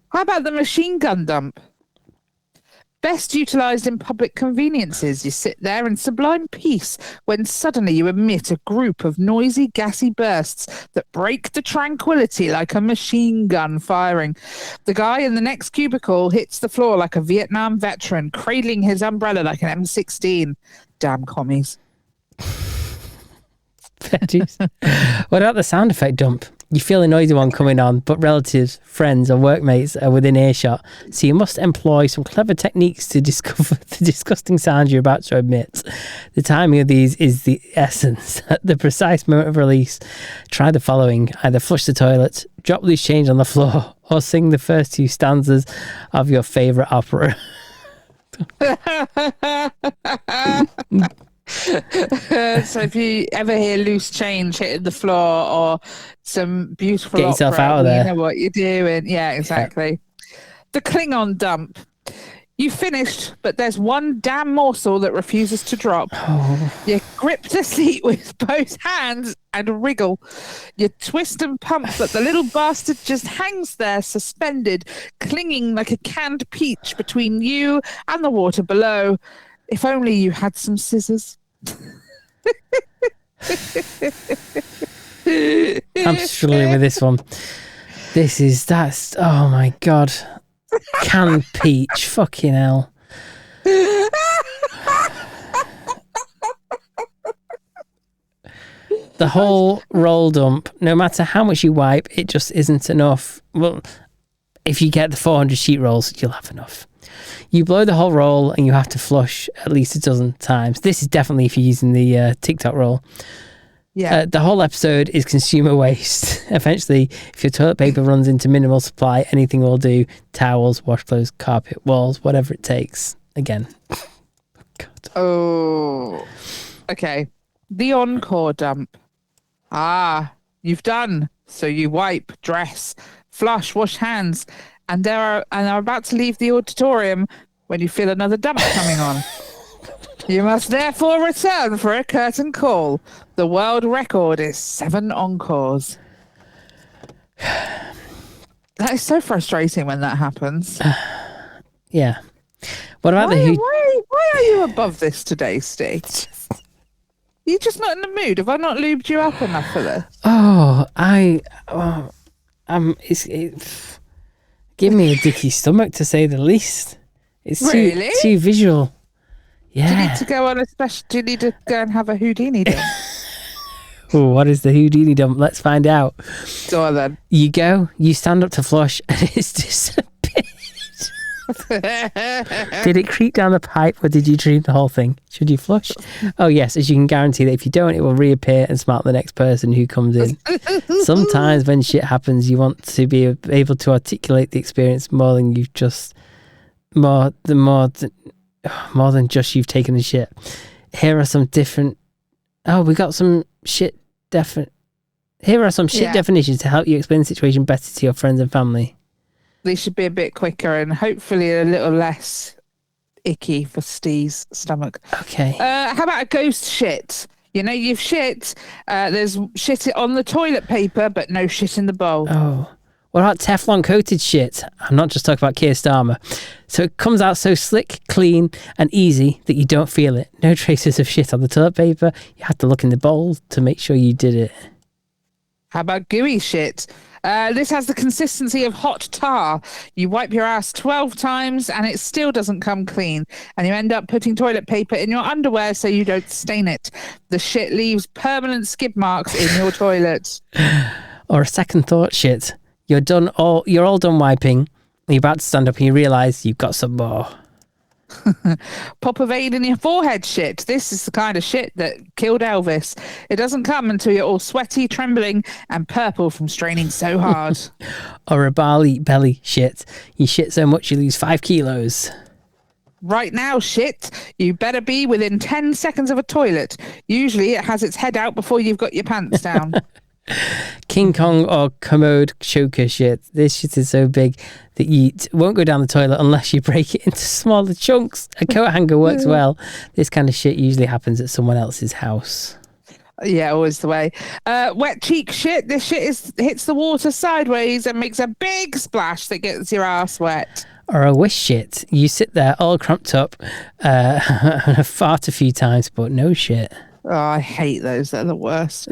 S2: How about the machine gun dump? Best utilised in public conveniences. You sit there in sublime peace when suddenly you emit a group of noisy, gassy bursts that break the tranquility like a machine gun firing. The guy in the next cubicle hits the floor like a Vietnam veteran, cradling his umbrella like an M16. Damn commies.
S1: What about the sound effect dump? You feel a noisy one coming on, but relatives, friends, or workmates are within earshot, so you must employ some clever techniques to discover the disgusting sounds you're about to emit. The timing of these is the essence. At the precise moment of release, try the following. Either flush the toilet, drop loose change on the floor, or sing the first 2 stanzas of your favourite opera.
S2: So if you ever hear loose change hitting the floor or some beautiful
S1: get yourself
S2: opera,
S1: out of there.
S2: You know what you're doing. Yeah, exactly. Yeah. The Klingon dump. You finished, but there's one damn morsel that refuses to drop. Oh. You grip the seat with both hands and wriggle. You twist and pump, but the little bastard just hangs there suspended, clinging like a canned peach between you and the water below. If only you had some scissors.
S1: I'm struggling with this one. That's oh my god. Canned peach, fucking hell. The whole roll dump, no matter how much you wipe, it just isn't enough. Well, if you get the 400 sheet rolls, you'll have enough. You blow the whole roll and you have to flush at least a dozen times. This is definitely if you're using the TikTok roll.
S2: Yeah.
S1: The whole episode is consumer waste. Eventually, if your toilet paper runs into minimal supply, anything will do. Towels, washcloths, carpet, walls, whatever it takes. Again. God.
S2: Oh. Okay. The encore dump. You've done. So you wipe, dress, flush, wash hands, and are about to leave the auditorium when you feel another dump coming on. You must therefore return for a curtain call. The world record is 7 encores. That is so frustrating when that happens.
S1: Yeah. What about
S2: why are you above this today, Steve? You're just not in the mood. Have I not lubed you up enough for this?
S1: Give me a dicky stomach, to say the least. It's
S2: Really?
S1: too visual. Yeah.
S2: Do you need to go on a special? Do you need to go and have a Houdini dump?
S1: Ooh, what is the Houdini dump? Let's find out.
S2: Go on then.
S1: You go, you stand up to flush, and it's disappeared. Did it creep down the pipe, or did you dream the whole thing? Should you flush? Oh yes, as you can guarantee that if you don't, it will reappear and smart the next person who comes in. Sometimes when shit happens, you want to be able to articulate the experience more than you've just more than just you've taken a shit. Here are some different. Oh, we got some shit Here are some shit definitions to help you explain the situation better to your friends and family.
S2: They should be a bit quicker and hopefully a little less icky for Steve's stomach.
S1: Okay.
S2: How about a ghost shit? You know, you've shit. There's shit on the toilet paper, but no shit in the bowl.
S1: Oh. What about Teflon coated shit? I'm not just talking about Keir Starmer. So it comes out so slick, clean, and easy that you don't feel it. No traces of shit on the toilet paper. You have to look in the bowl to make sure you did it.
S2: How about gooey shit? This has the consistency of hot tar. You wipe your ass 12 times and it still doesn't come clean. And you end up putting toilet paper in your underwear so you don't stain it. The shit leaves permanent skid marks in your toilet.
S1: Or a second thought shit. You're all done wiping. You're about to stand up and you realise you've got some more.
S2: Pop of aid in your forehead shit. This is the kind of shit that killed Elvis. It doesn't come until you're all sweaty, trembling, and purple from straining so hard.
S1: Or a barley belly shit. You shit so much you lose 5 kilos.
S2: Right now, shit. You better be within 10 seconds of a toilet. Usually it has its head out before you've got your pants down.
S1: King Kong or commode choker shit. This shit is so big that you won't go down the toilet unless you break it into smaller chunks. A coat hanger works well. This kind of shit usually happens at someone else's house.
S2: Yeah, always the way. Wet cheek shit. This shit hits the water sideways and makes a big splash that gets your ass wet.
S1: Or a wish shit. You sit there all cramped up, fart a few times, but no shit.
S2: Oh, I hate those. They're the worst.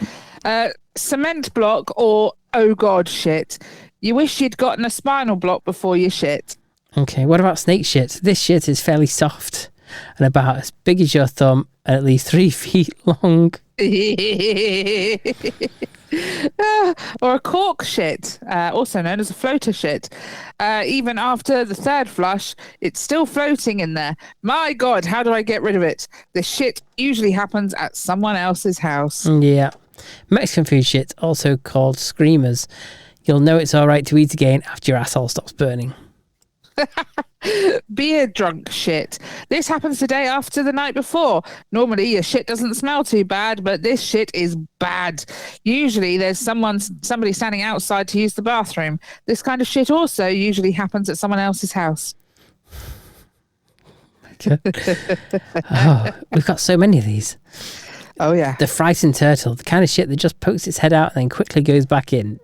S2: Cement block or oh god shit. You wish you'd gotten a spinal block before you shit.
S1: Okay, what about snake shit? This shit is fairly soft and about as big as your thumb and at least 3 feet long.
S2: Or a cork shit, also known as a floater shit. Even after the third flush, it's still floating in there. My God, how do I get rid of it? The shit usually happens at someone else's house.
S1: Yeah. Mexican food shit, also called screamers. You'll know it's all right to eat again after your asshole stops burning.
S2: Beer drunk shit. This happens the day after the night before. Normally your shit doesn't smell too bad, but this shit is bad. Usually there's somebody standing outside to use the bathroom. This kind of shit also usually happens at someone else's house.
S1: Oh, we've got so many of these.
S2: Oh yeah.
S1: The frightened turtle, the kind of shit that just pokes its head out and then quickly goes back in.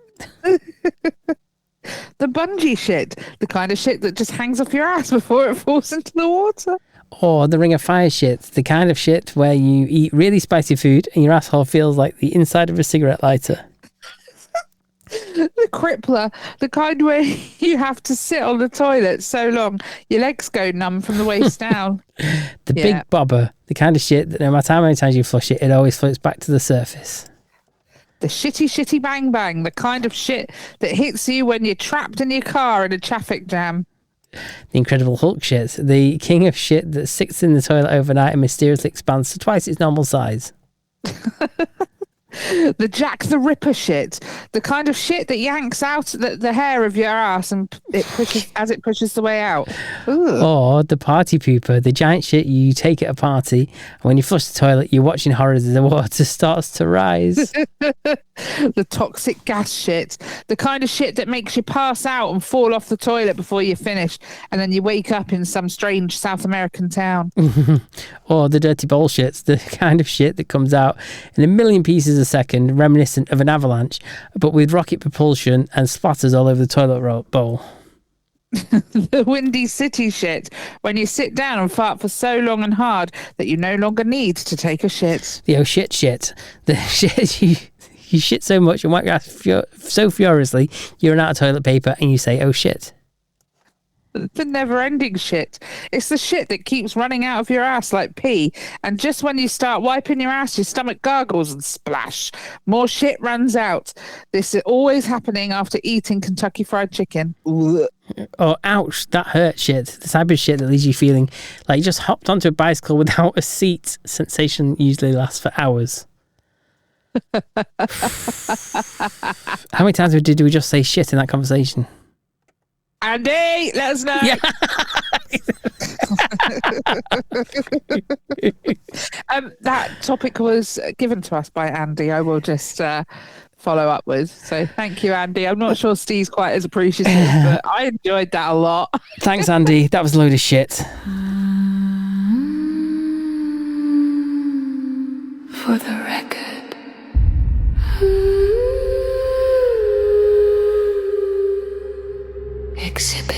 S2: The bungee shit, the kind of shit that just hangs off your ass before it falls into the water.
S1: Or the ring of fire shit, the kind of shit where you eat really spicy food and your asshole feels like the inside of a cigarette lighter.
S2: The crippler, the kind where you have to sit on the toilet so long your legs go numb from the waist down.
S1: The big bobber, the kind of shit that no matter how many times you flush it, it always floats back to the surface.
S2: The shitty bang bang, the kind of shit that hits you when you're trapped in your car in a traffic jam.
S1: The Incredible Hulk shit. The king of shit that sits in the toilet overnight and mysteriously expands to twice its normal size.
S2: The Jack the Ripper shit. The kind of shit that yanks out the hair of your ass and it pushes the way out. Ugh.
S1: Or the party pooper. The giant shit you take at a party. And when you flush the toilet, you're watching horrors as the water starts to rise.
S2: The toxic gas shit. The kind of shit that makes you pass out and fall off the toilet before you finish. And then you wake up in some strange South American town.
S1: Or the dirty bullshits. The kind of shit that comes out in a million pieces a second, reminiscent of an avalanche, but with rocket propulsion and splatters all over the toilet bowl.
S2: The windy city shit. When you sit down and fart for so long and hard that you no longer need to take a shit.
S1: The oh shit. The shit you shit so much and wipe your ass so furiously you run out of toilet paper and you say, oh shit.
S2: The never-ending shit. It's the shit that keeps running out of your ass like pee, and just when you start wiping your ass, your stomach gargles and splash. More shit runs out. This is always happening after eating Kentucky Fried Chicken. Ugh.
S1: Oh, ouch, that hurt shit. The type of shit that leaves you feeling like you just hopped onto a bicycle without a seat. Sensation usually lasts for hours. How many times did we just say shit in that conversation?
S2: Andy, let us know.
S1: Yeah.
S2: That topic was given to us by Andy. I will just follow up with. So thank you, Andy. I'm not sure Steve's quite as appreciative, but I enjoyed that a lot.
S1: Thanks, Andy. That was a load of shit.
S4: For the record. Exhibit.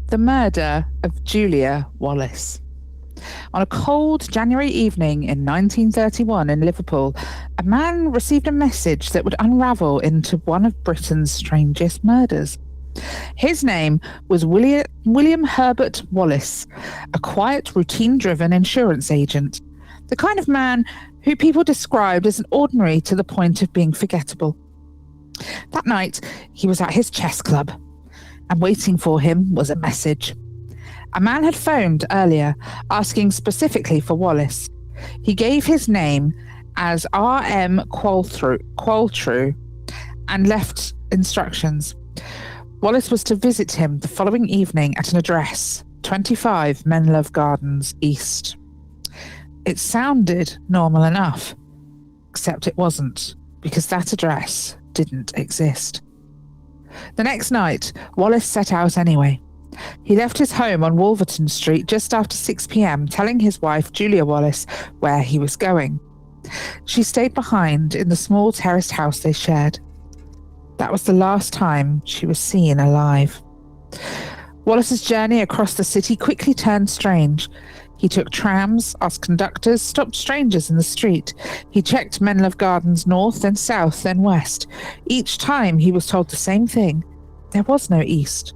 S2: The murder of Julia Wallace. On a cold January evening in 1931 in Liverpool, a man received a message that would unravel into one of Britain's strangest murders. His name was William Herbert Wallace, a quiet, routine-driven insurance agent, the kind of man who people described as an ordinary to the point of being forgettable. That night, he was at his chess club, and waiting for him was a message. A man had phoned earlier, asking specifically for Wallace. He gave his name as R.M. Qualtrue and left instructions. Wallace was to visit him the following evening at an address, 25 Menlove Gardens East. It sounded normal enough, except it wasn't, because that address didn't exist. The next night, Wallace set out anyway. He left his home on Wolverton Street just after 6 p.m, telling his wife, Julia Wallace, where he was going. She stayed behind in the small terraced house they shared. That was the last time she was seen alive. Wallace's journey across the city quickly turned strange. He took trams, asked conductors, stopped strangers in the street. He checked Menlove Gardens north, then south, then west. Each time he was told the same thing. There was no east.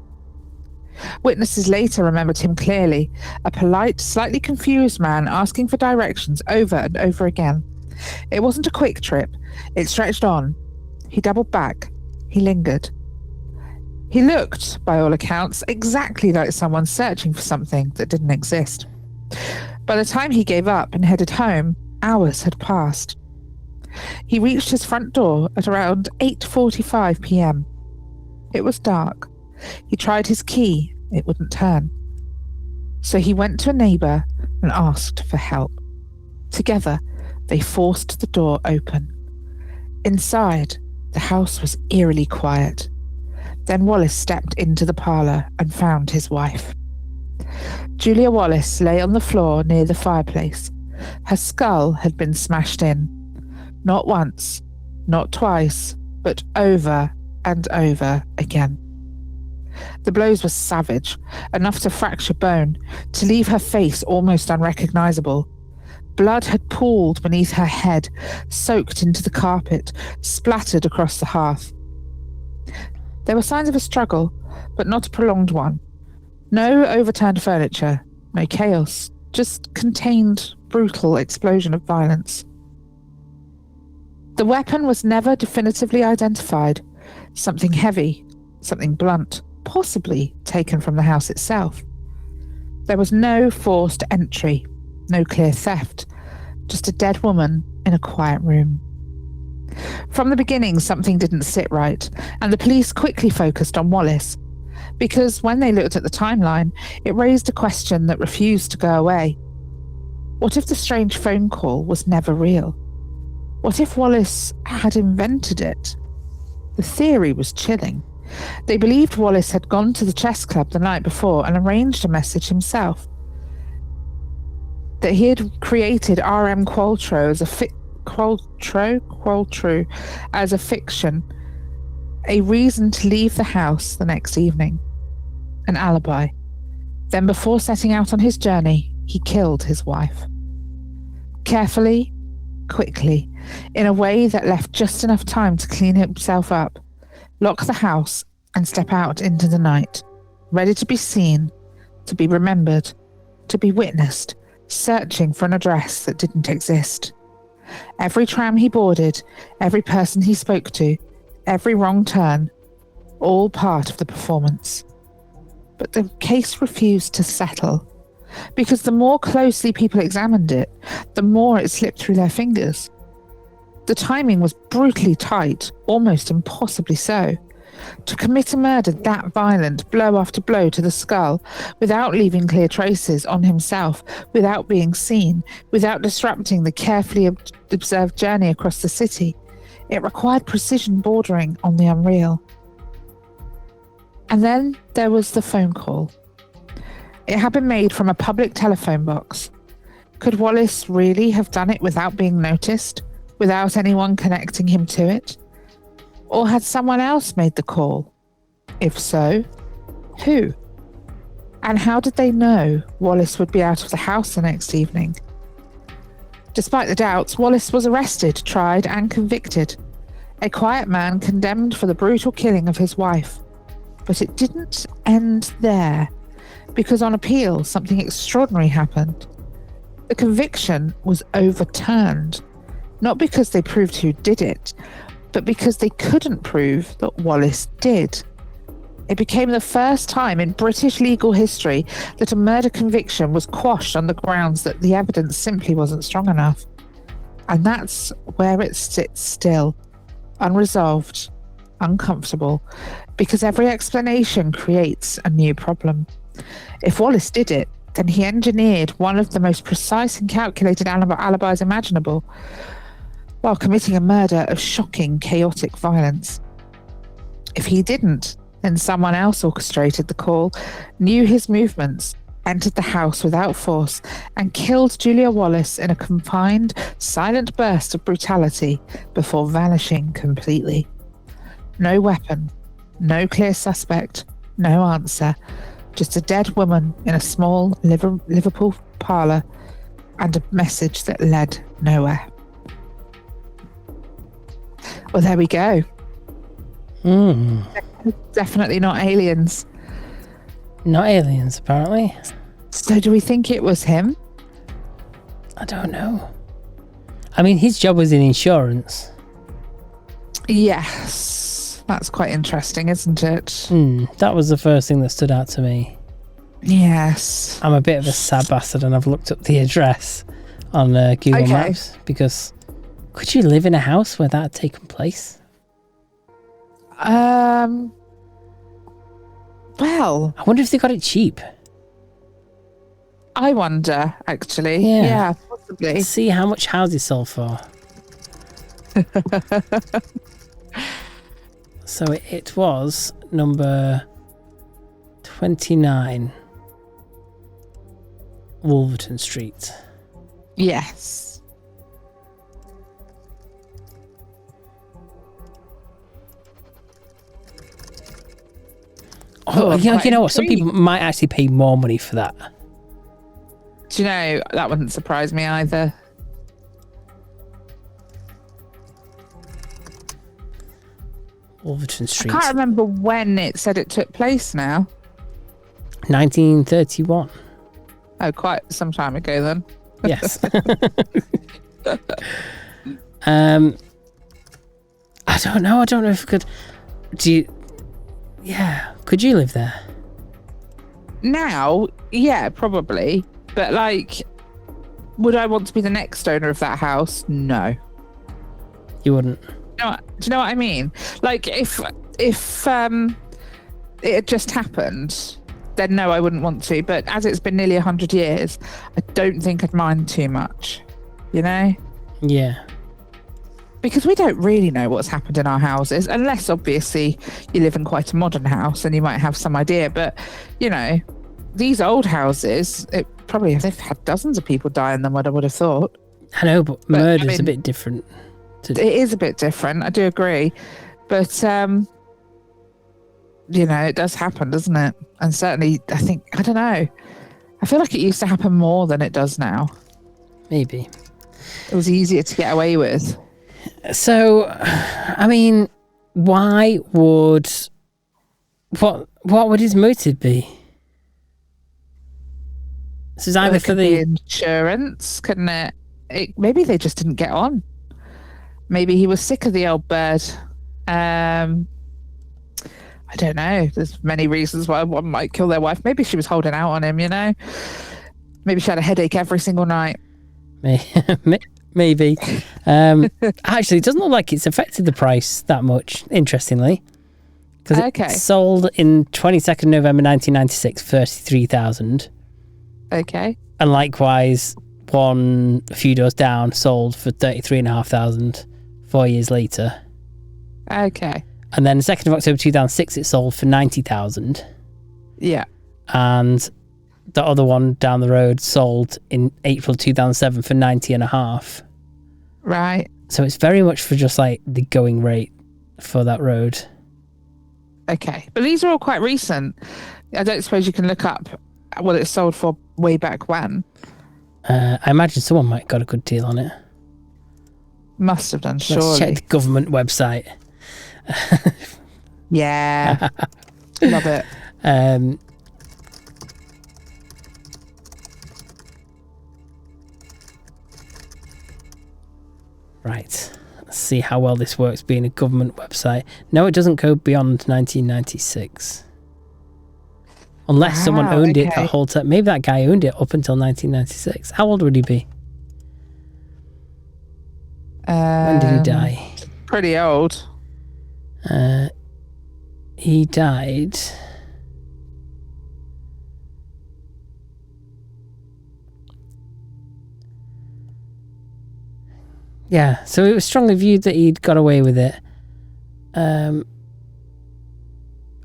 S2: Witnesses later remembered him clearly, a polite, slightly confused man asking for directions over and over again. It wasn't a quick trip. It stretched on. He doubled back. He lingered. He looked, by all accounts, exactly like someone searching for something that didn't exist. By the time he gave up and headed home, hours had passed. He reached his front door at around 8:45 p.m. It was dark. He tried his key. It wouldn't turn. So he went to a neighbour and asked for help. Together, they forced the door open. Inside, the house was eerily quiet. Then Wallace stepped into the parlour and found his wife. Julia Wallace lay on the floor near the fireplace. Her skull had been smashed in. Not once, not twice, but over and over again. The blows were savage, enough to fracture bone, to leave her face almost unrecognisable. Blood had pooled beneath her head, soaked into the carpet, splattered across the hearth. There were signs of a struggle, but not a prolonged one. No overturned furniture, no chaos, just contained brutal explosion of violence. The weapon was never definitively identified. Something heavy, something blunt, possibly taken from the house itself. There was no forced entry, no clear theft, just a dead woman in a quiet room. From the beginning, something didn't sit right, and the police quickly focused on Wallace, because when they looked at the timeline, it raised a question that refused to go away. What if the strange phone call was never real? What if Wallace had invented it? The theory was chilling. They believed Wallace had gone to the chess club the night before and arranged a message himself. That he had created R.M. Qualtrough as a fiction, a reason to leave the house the next evening, an alibi. Then before setting out on his journey, he killed his wife. Carefully, quickly, in a way that left just enough time to clean himself up, lock the house and step out into the night, ready to be seen, to be remembered, to be witnessed, searching for an address that didn't exist. Every tram he boarded, every person he spoke to, every wrong turn, all part of the performance. But the case refused to settle, because the more closely people examined it, the more it slipped through their fingers. The timing was brutally tight, almost impossibly so. To commit a murder that violent, blow after blow to the skull, without leaving clear traces on himself, without being seen, without disrupting the carefully observed journey across the city, it required precision bordering on the unreal. And then there was the phone call. It had been made from a public telephone box. Could Wallace really have done it without being noticed, without anyone connecting him to it? Or had someone else made the call? If so, who? And how did they know Wallace would be out of the house the next evening? Despite the doubts, Wallace was arrested, tried and convicted. A quiet man condemned for the brutal killing of his wife. But it didn't end there, because on appeal, something extraordinary happened. The conviction was overturned, not because they proved who did it, but because they couldn't prove that Wallace did. It became the first time in British legal history that a murder conviction was quashed on the grounds that the evidence simply wasn't strong enough. And that's where it sits still, unresolved, uncomfortable, because every explanation creates a new problem. If Wallace did it, then he engineered one of the most precise and calculated alibis imaginable, while committing a murder of shocking, chaotic violence. If he didn't, then someone else orchestrated the call, knew his movements, entered the house without force, and killed Julia Wallace in a confined, silent burst of brutality before vanishing completely. No weapon, no clear suspect, no answer, just a dead woman in a small Liverpool parlour and a message that led nowhere. Well, there we go. Definitely not aliens.
S1: Not aliens, apparently.
S2: So do we think it was him?
S1: I don't know. I mean, his job was in insurance.
S2: Yes. That's quite interesting, isn't it?
S1: That was the first thing that stood out to me.
S2: Yes.
S1: I'm a bit of a sad bastard and I've looked up the address on Google Maps, because could you live in a house where that had taken place?
S2: Well,
S1: I wonder if they got it cheap.
S2: I wonder, actually. Yeah, possibly.
S1: Let's see how much houses sold for. So it was number 29, Wolverton Street.
S2: Yes.
S1: Oh, you know what? Some people might actually pay more money for that.
S2: Do you know, that wouldn't surprise me either.
S1: Wolverton Street.
S2: I can't remember when it said it took place now.
S1: 1931.
S2: Oh, quite some time ago then.
S1: Yes. I don't know. I don't know if I could. Could you live there?
S2: Now, yeah, probably. But like, would I want to be the next owner of that house? No.
S1: You wouldn't.
S2: Do you know what I mean? Like, if it had just happened, then no, I wouldn't want to. But as it's been nearly 100 years, I don't think I'd mind too much. You know?
S1: Yeah.
S2: Because we don't really know what's happened in our houses, unless obviously you live in quite a modern house and you might have some idea. But, you know, these old houses, they've had dozens of people die in them, what I would have thought.
S1: I know, but murder's a bit different.
S2: It is a bit different, I do agree. But, you know, it does happen, doesn't it? And certainly, I don't know. I feel like it used to happen more than it does now.
S1: Maybe.
S2: It was easier to get away with.
S1: So, I mean, what would his motive be? This is either for the
S2: insurance, couldn't it? Maybe they just didn't get on. Maybe he was sick of the old bird. I don't know. There's many reasons why one might kill their wife. Maybe she was holding out on him, you know? Maybe she had a headache every single night.
S1: Maybe. Actually, it doesn't look like it's affected the price that much, interestingly. Because it sold in 22nd November 1996, 33,000.
S2: Okay.
S1: And likewise, one a few doors down sold for 33,500 4 years later.
S2: Okay.
S1: And then 2nd of October 2006, it sold for 90,000.
S2: Yeah.
S1: And the other one down the road sold in April 2007 for 90.5.
S2: Right.
S1: So it's very much for just like the going rate for that road.
S2: Okay. But these are all quite recent. I don't suppose you can look up what it sold for way back when.
S1: I imagine someone might have got a good deal on it.
S2: Must have done, surely.
S1: Let's check the government website.
S2: Yeah. Love it.
S1: Right. Let's see how well this works being a government website. No, it doesn't go beyond 1996. Unless someone owned it that whole time. Maybe that guy owned it up until 1996. How old would he be? When did he die?
S2: Pretty old.
S1: He died... Yeah, so it was strongly viewed that he'd got away with it.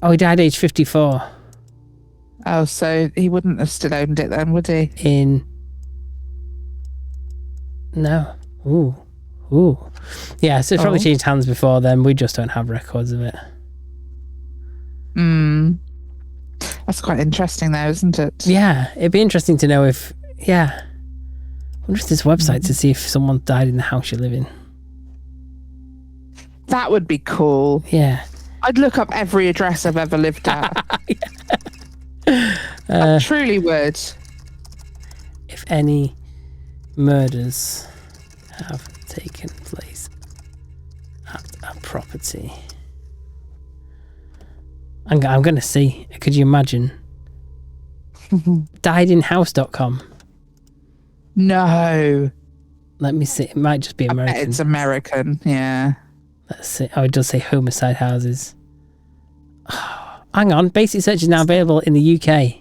S1: He died age 54.
S2: Oh, so he wouldn't have still owned it then, would he?
S1: No. Ooh. Yeah, so it's probably changed hands before then. We just don't have records of it.
S2: That's quite interesting though, isn't it?
S1: Yeah, it'd be interesting to know if... Yeah. I wonder if there's a website to see if someone died in the house you live in.
S2: That would be cool.
S1: Yeah.
S2: I'd look up every address I've ever lived at. I truly would.
S1: If any murders have taken place at a property. I'm going to see. Could you imagine? Diedinhouse.com.
S2: No.
S1: Let me see. It might just be American.
S2: I bet it's American, yeah.
S1: Let's see. Oh, it does say homicide houses. Oh, hang on. Basic search is now available in the UK.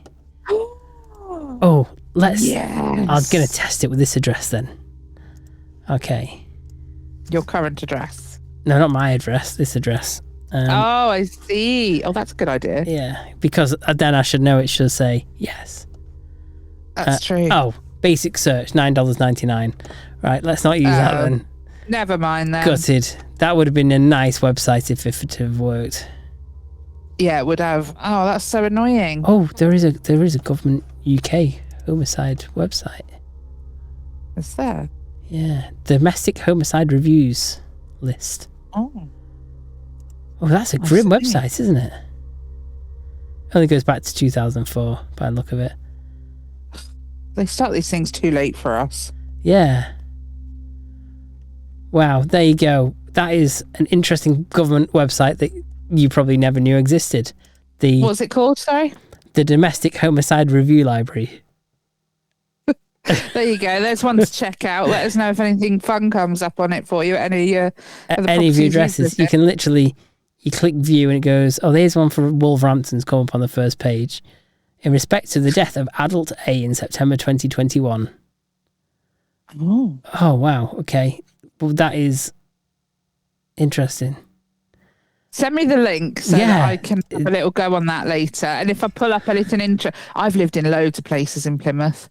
S1: Oh, let's...
S2: Yes.
S1: I'm going to test it with this address then. Okay.
S2: Your current address?
S1: No, not my address. This address.
S2: I see. Oh, that's a good idea.
S1: Yeah, because then I should know it should say yes.
S2: That's true.
S1: Oh, basic search, $9.99. Right, let's not use that then.
S2: Never mind then.
S1: Gutted. That would have been a nice website if it had worked.
S2: Yeah, it would have. Oh, that's so annoying.
S1: Oh, there is a government UK homicide website.
S2: Is there?
S1: Yeah, domestic homicide reviews list.
S2: Oh,
S1: that's a grim website, isn't it? Only goes back to 2004 by the look of it.
S2: They start these things too late for us.
S1: Yeah. Wow, there you go. That is an interesting government website that you probably never knew existed.
S2: What's it called, sorry?
S1: The Domestic Homicide Review Library.
S2: There you go. There's one to check out. Let us know if anything fun comes up on it for you at any of your
S1: addresses. You can literally, you click view and it goes, oh, there's one for Wolverhampton's come up on the first page. In respect to the death of adult A in September 2021. Oh, wow. Okay. Well, that is interesting.
S2: Send me the link so that I can have a little go on that later. And if I pull up anything I've lived in loads of places in Plymouth.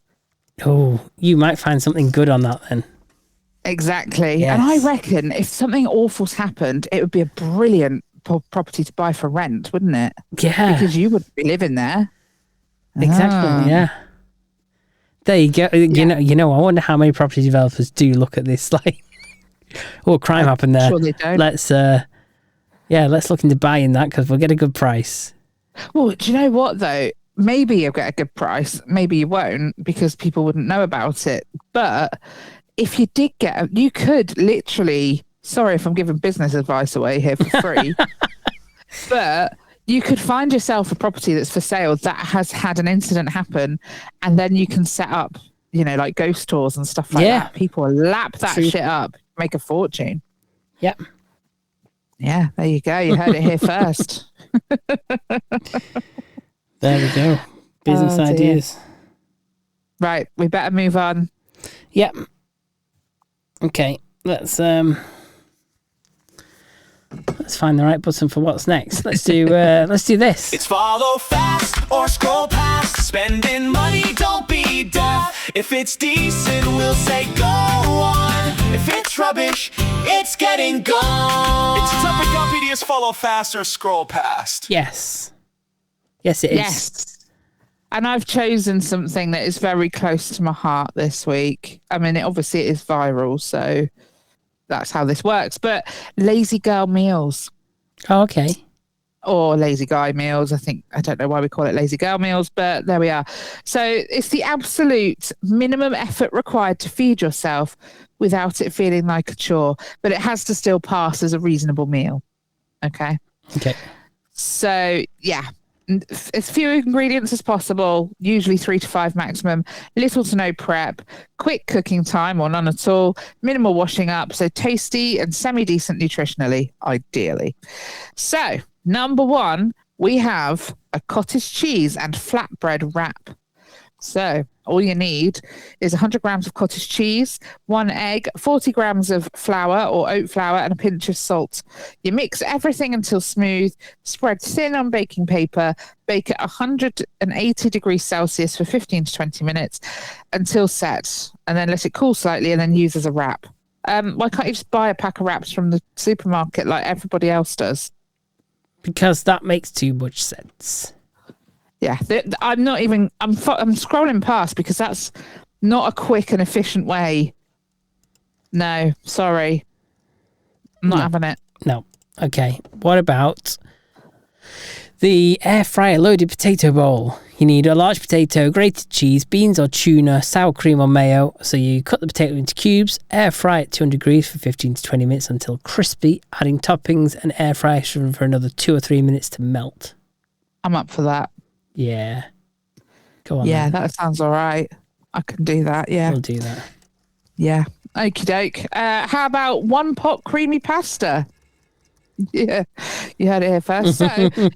S1: Oh, you might find something good on that then.
S2: Exactly.
S1: Yes.
S2: And I reckon if something awful's happened, it would be a brilliant property to buy for rent, wouldn't it?
S1: Yeah.
S2: Because you wouldn't be living there.
S1: Exactly, yeah. There you go. Yeah. You know, I wonder how many property developers do look at this like, oh, crime happened there.
S2: Sure they don't.
S1: Let's look into buying that because we'll get a good price.
S2: Well, do you know what though? Maybe you'll get a good price. Maybe you won't because people wouldn't know about it. But if you did you could literally, sorry if I'm giving business advice away here for free, but you could find yourself a property that's for sale that has had an incident happen, and then you can set up, like ghost tours and stuff like that. People will lap that shit up, make a fortune.
S1: Yep.
S2: Yeah, there you go. You heard it here first.
S1: There we go. Business ideas.
S2: Right, we better move on.
S1: Yep. Okay, let's find the right button for what's next. Let's do this.
S3: It's follow fast or scroll past. Spending money, don't be daft. If it's decent, we'll say go on. If it's rubbish, it's getting gone. It's Topicopedia's follow fast or scroll past.
S1: Yes. Yes, it is.
S2: Yes. And I've chosen something that is very close to my heart this week. I mean, obviously it is viral, so that's how this works. But lazy girl meals.
S1: Oh, okay.
S2: Or lazy guy meals. I don't know why we call it lazy girl meals, but there we are. So it's the absolute minimum effort required to feed yourself without it feeling like a chore, but it has to still pass as a reasonable meal. Okay.
S1: Okay.
S2: So yeah, as few ingredients as possible, usually 3 to 5 maximum, little to no prep, quick cooking time or none at all, minimal washing up, so tasty and semi-decent nutritionally, ideally. So, number 1, we have a cottage cheese and flatbread wrap. So, all you need is 100 grams of cottage cheese, 1 egg, 40 grams of flour or oat flour, and a pinch of salt. You mix everything until smooth, spread thin on baking paper, bake at 180 degrees Celsius for 15 to 20 minutes until set, and then let it cool slightly and then use as a wrap. Why can't you just buy a pack of wraps from the supermarket like everybody else does?
S1: Because that makes too much sense.
S2: Yeah, I'm scrolling past because that's not a quick and efficient way. No, sorry. I'm not having it.
S1: No. Okay. What about the air fryer loaded potato bowl? You need a large potato, grated cheese, beans or tuna, sour cream or mayo. So you cut the potato into cubes, air fry at 200 degrees for 15 to 20 minutes until crispy, adding toppings and air fry for another 2 or 3 minutes to melt.
S2: I'm up for that.
S1: Yeah. Go on.
S2: Yeah,
S1: then.
S2: that sounds all right. I can do that. Yeah.
S1: We'll do that.
S2: Yeah. Okie doke. How about 1 pot creamy pasta? Yeah, you heard it here first. So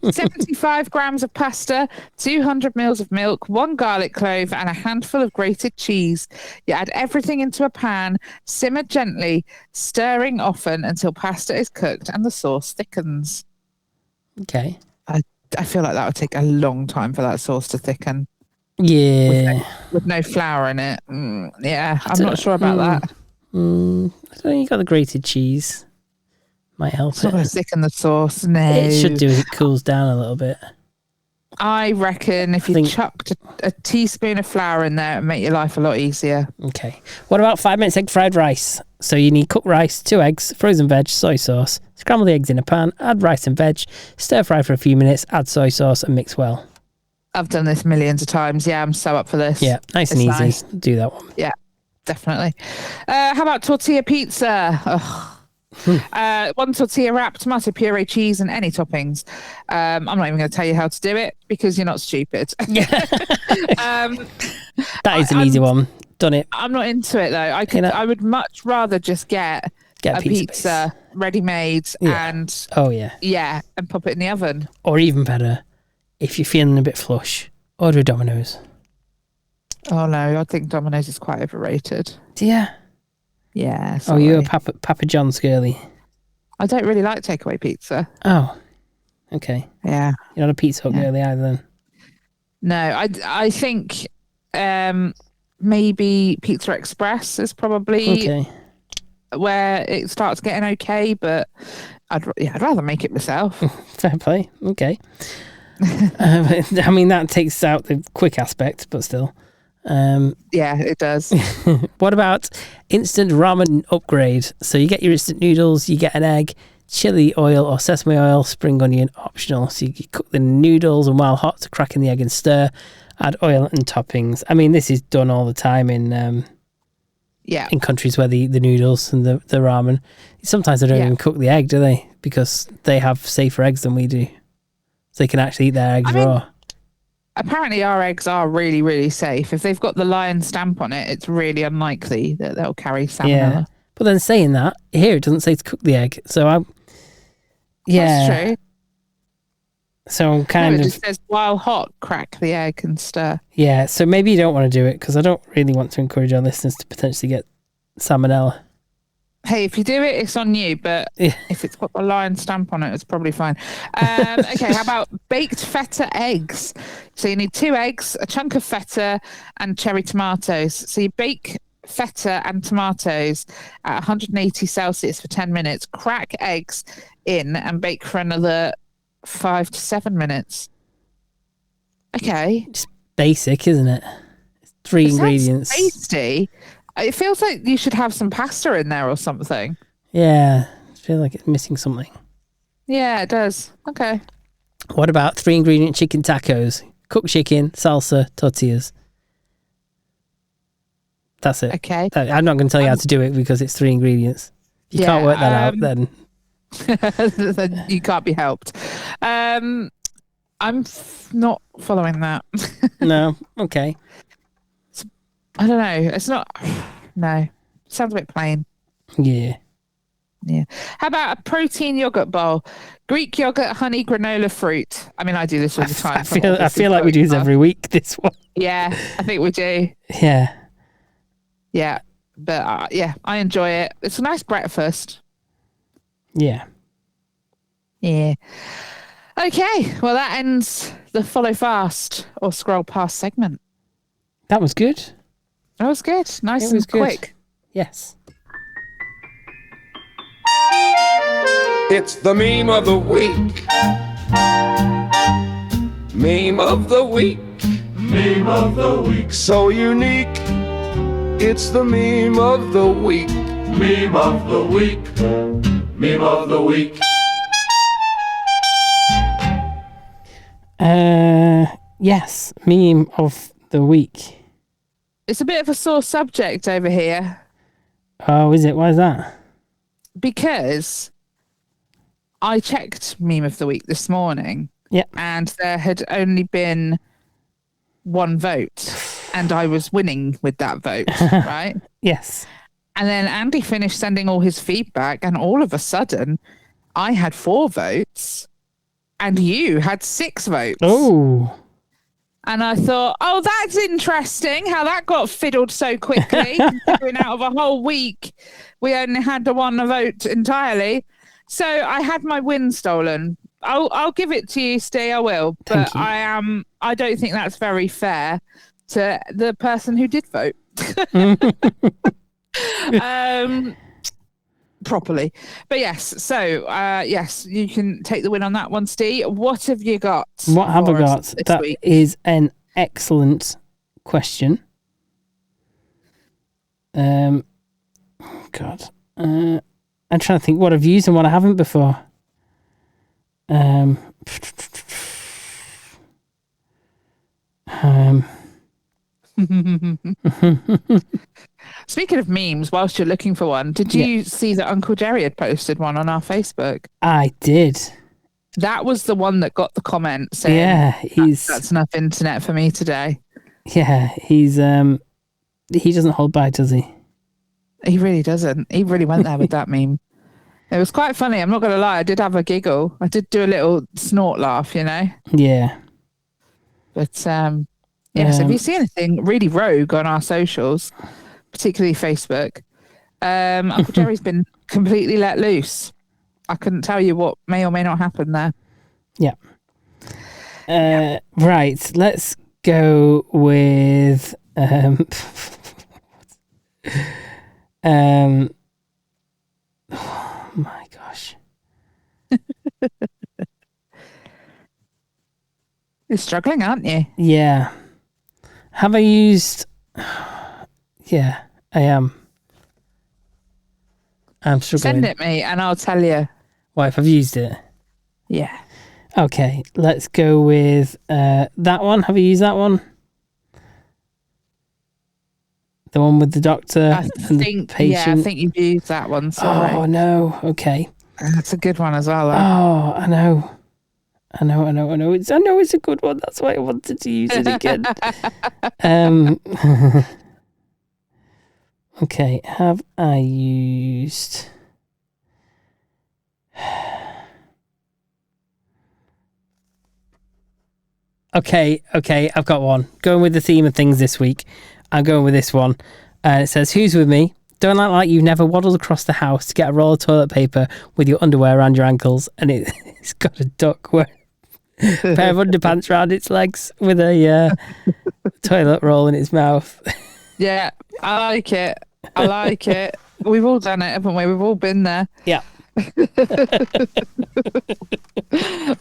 S2: 75 grams of pasta, 200 mils of milk, 1 garlic clove, and a handful of grated cheese. You add everything into a pan, simmer gently, stirring often until pasta is cooked and the sauce thickens.
S1: Okay.
S2: I feel like that would take a long time for that sauce to thicken.
S1: Yeah.
S2: With no flour in it. Yeah, I'm not sure about that.
S1: I don't think you got the grated cheese. Might help
S2: It's not going to thicken the sauce. No.
S1: It should do as it cools down a little bit.
S2: I reckon if you chucked a teaspoon of flour in there, it'd make your life a lot easier.
S1: Okay. What about 5 minutes egg fried rice? So you need cooked rice, 2 eggs, frozen veg, soy sauce. Scramble the eggs in a pan, add rice and veg, stir fry for a few minutes, add soy sauce and mix well.
S2: I've done this millions of times. Yeah, I'm so up for this.
S1: Yeah, nice and
S2: It's
S1: easy.
S2: nice.
S1: Do that one.
S2: Yeah, definitely. How about tortilla pizza? One tortilla wrap, tomato puree, cheese, and any toppings. I'm not even going to tell you how to do it because you're not stupid.
S1: Yeah. That is an easy one. Done it.
S2: I'm not into it though. I would much rather just get a pizza ready-made and and pop it in the oven.
S1: Or even better, if you're feeling a bit flush, order a Domino's.
S2: Oh no, I think Domino's is quite overrated.
S1: Yeah.
S2: Yeah.
S1: Oh, you're a Papa John's girly.
S2: I don't really like takeaway pizza.
S1: Oh, okay.
S2: Yeah.
S1: You're not a Pizza Hut girly either then?
S2: No, I think maybe Pizza Express is probably where it starts getting okay, but I'd rather make it myself.
S1: Fair play. Okay. I mean, that takes out the quick aspect, but still.
S2: Yeah, it does.
S1: What about instant ramen upgrade? So you get your instant noodles, you get an egg, chili oil or sesame oil, spring onion optional. So you cook the noodles, and while hot, crack in the egg and stir. Add oil and toppings. I mean, this is done all the time in in countries where the noodles and the ramen. Sometimes they don't even cook the egg, do they? Because they have safer eggs than we do, so they can actually eat their eggs raw.
S2: Apparently, our eggs are really, really safe. If they've got the lion stamp on it, it's really unlikely that they'll carry salmonella.
S1: Yeah, but then saying that, here it doesn't say to cook the egg, so
S2: That's true.
S1: So I'm kind of...
S2: It just says, while hot, crack the egg and stir.
S1: Yeah, so maybe you don't want to do it, because I don't really want to encourage our listeners to potentially get salmonella.
S2: Hey, if you do it, it's on you, but if it's got the lion stamp on it, it's probably fine. Okay, how about baked feta eggs? So you need 2 eggs, a chunk of feta, and cherry tomatoes. So you bake feta and tomatoes at 180 Celsius for 10 minutes, crack eggs in, and bake for another 5 to 7 minutes. Okay.
S1: Just basic, isn't it? It's 3 ingredients.
S2: Tasty. It feels like you should have some pasta in there or something.
S1: Yeah, I feel like it's missing something.
S2: Yeah, it does. Okay.
S1: What about 3 ingredient chicken tacos? Cooked chicken, salsa, tortillas. That's it.
S2: Okay.
S1: I'm not going to tell you how to do it because it's 3 ingredients. If you can't work that out, then...
S2: then you can't be helped. I'm not following that.
S1: No. Okay.
S2: I don't know. It's not... No. Sounds a bit plain.
S1: Yeah.
S2: Yeah. How about a protein yogurt bowl? Greek yogurt, honey, granola, fruit. I mean, I do this all the time.
S1: I feel like we do this every week, this one.
S2: Yeah, I think we do.
S1: Yeah.
S2: Yeah. But I enjoy it. It's a nice breakfast.
S1: Yeah.
S2: Yeah. Okay. Well, that ends the follow fast or scroll past segment.
S1: That was good.
S2: That was good. Nice and quick.
S1: Yes.
S3: It's the meme of the week. Meme of the week. Meme of the week. So unique. It's the meme of the week. Meme of the week. Meme of the week.
S1: Yes, meme of the week.
S2: It's a bit of a sore subject over here.
S1: Oh, is it? Why is that?
S2: Because I checked meme of the week this morning.
S1: Yeah.
S2: And there had only been 1 vote. And I was winning with that vote, right?
S1: Yes.
S2: And then Andy finished sending all his feedback, and all of a sudden, I had 4 votes, and you had 6 votes.
S1: Oh.
S2: And I thought, oh, that's interesting how that got fiddled so quickly. Considering out of a whole week, we only had the 1 vote entirely. So I had my win stolen. I'll give it to you, Steve. I will, but I don't think that's very fair to the person who did vote. Properly. But yes, so yes, you can take the win on that one, Steve. What have you got?
S1: What have I got? That
S2: week?
S1: is an excellent question. God. I'm trying to think what I've used and what I haven't before.
S2: Speaking of memes, whilst you're looking for one, did you see that Uncle Jerry had posted one on our Facebook?
S1: I did.
S2: That was the one that got the comment saying, that's enough internet for me today.
S1: Yeah, he doesn't hold back, does he?
S2: He really doesn't. He really went there with that meme. It was quite funny. I'm not going to lie. I did have a giggle. I did do a little snort laugh, you know?
S1: Yeah.
S2: But, so if you see anything really rogue on our socials, particularly Facebook, Uncle Jerry's been completely let loose. I couldn't tell you what may or may not happen there.
S1: Yeah. Right. Let's go with oh my gosh.
S2: You're struggling, aren't you?
S1: Yeah. Have I used... Yeah, I am. I'm struggling.
S2: Send it me and I'll tell you.
S1: What, if I've used it?
S2: Yeah.
S1: Okay, let's go with that one. Have you used that one? The one with the doctor the patient?
S2: Yeah, I think you've used that one. Sorry.
S1: Oh, no. Okay.
S2: That's a good one as well.
S1: Oh, I know. I know it's a good one. That's why I wanted to use it again. Okay, have I used... Okay, I've got one. Going with the theme of things this week. I'm going with this one. It says, who's with me? Don't act like you've never waddled across the house to get a roll of toilet paper with your underwear around your ankles, and it's got a duck wearing a pair of underpants around its legs with a toilet roll in its mouth.
S2: Yeah, I like it. We've all done it, haven't we? We've all been there.
S1: Yeah.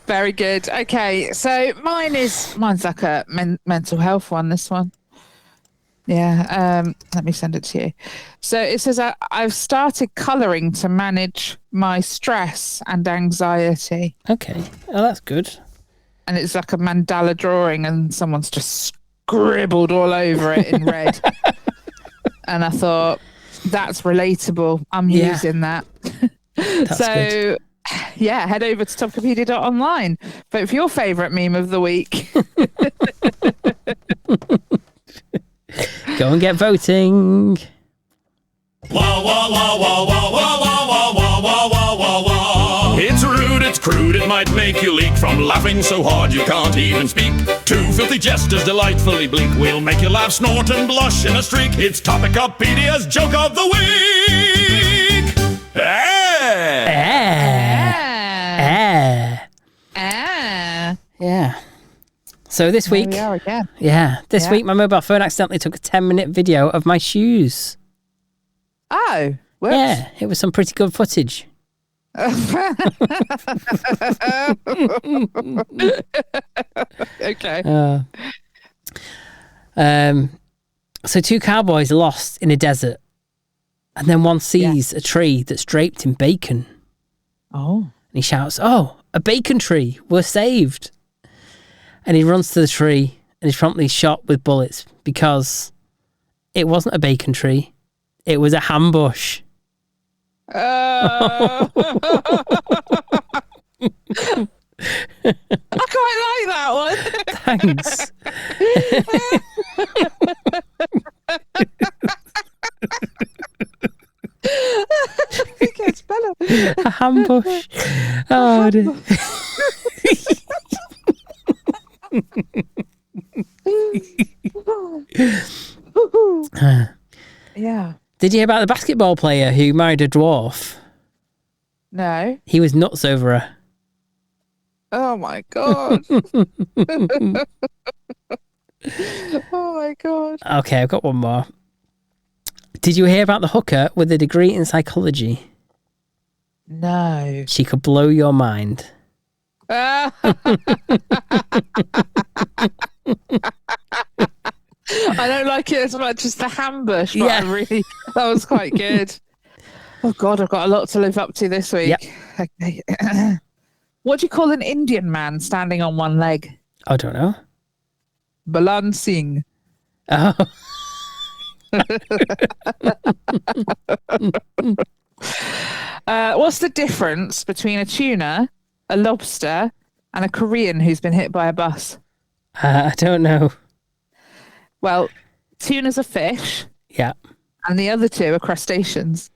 S2: Very good. Okay, so mine's like a mental health one, this one. Yeah, let me send it to you. So it says, I've started colouring to manage my stress and anxiety.
S1: Okay. Oh, that's good.
S2: And it's like a mandala drawing and someone's just scribbled all over it in red. And I thought, that's relatable. I'm using that.
S1: That's
S2: so,
S1: good.
S2: Yeah, head over to topicopedia.online. Vote for your favourite meme of the week.
S1: Go and get voting.
S3: Wah, wah, wah, wah, wah, wah, wah, wah, wah, wah, wah, wah. It's rude, it's crude, it might make you leak from laughing so hard you can't even speak. Two filthy jesters delightfully bleak. We'll make you laugh, snort and blush in a streak. It's Topicopedia's joke of the week.
S1: Yeah. So this week,
S2: we are again.
S1: This week my mobile phone accidentally took a 10-minute video of my shoes.
S2: Oh, whoops.
S1: Yeah, it was some pretty good footage.
S2: Okay.
S1: So two cowboys are lost in a desert, and then one sees a tree that's draped in bacon.
S2: Oh.
S1: And he shouts, "Oh, a bacon tree! We're saved!" And he runs to the tree and is promptly shot with bullets because it wasn't a bacon tree. It was a ham bush.
S2: I quite like that one.
S1: Thanks.
S2: It gets better.
S1: A ham bush. Oh, dear.
S2: Yeah.
S1: Did you hear about the basketball player who married a dwarf?
S2: No.
S1: He was nuts over her.
S2: Oh my god. Oh my god.
S1: Okay, I've got one more. Did you hear about the hooker with a degree in psychology?
S2: No.
S1: She could blow your mind.
S2: I don't like it as much as the hambush, but
S1: Yeah.
S2: that was quite good. Oh God, I've got a lot to live up to this week.
S1: Yep.
S2: Okay. What do you call an Indian man standing on one leg?
S1: I don't know.
S2: balancing.
S1: Oh.
S2: What's the difference between a tuna, a lobster, and a Korean who's been hit by a bus?
S1: I don't know.
S2: Well, tuna's a fish.
S1: Yeah.
S2: And the other two are crustaceans.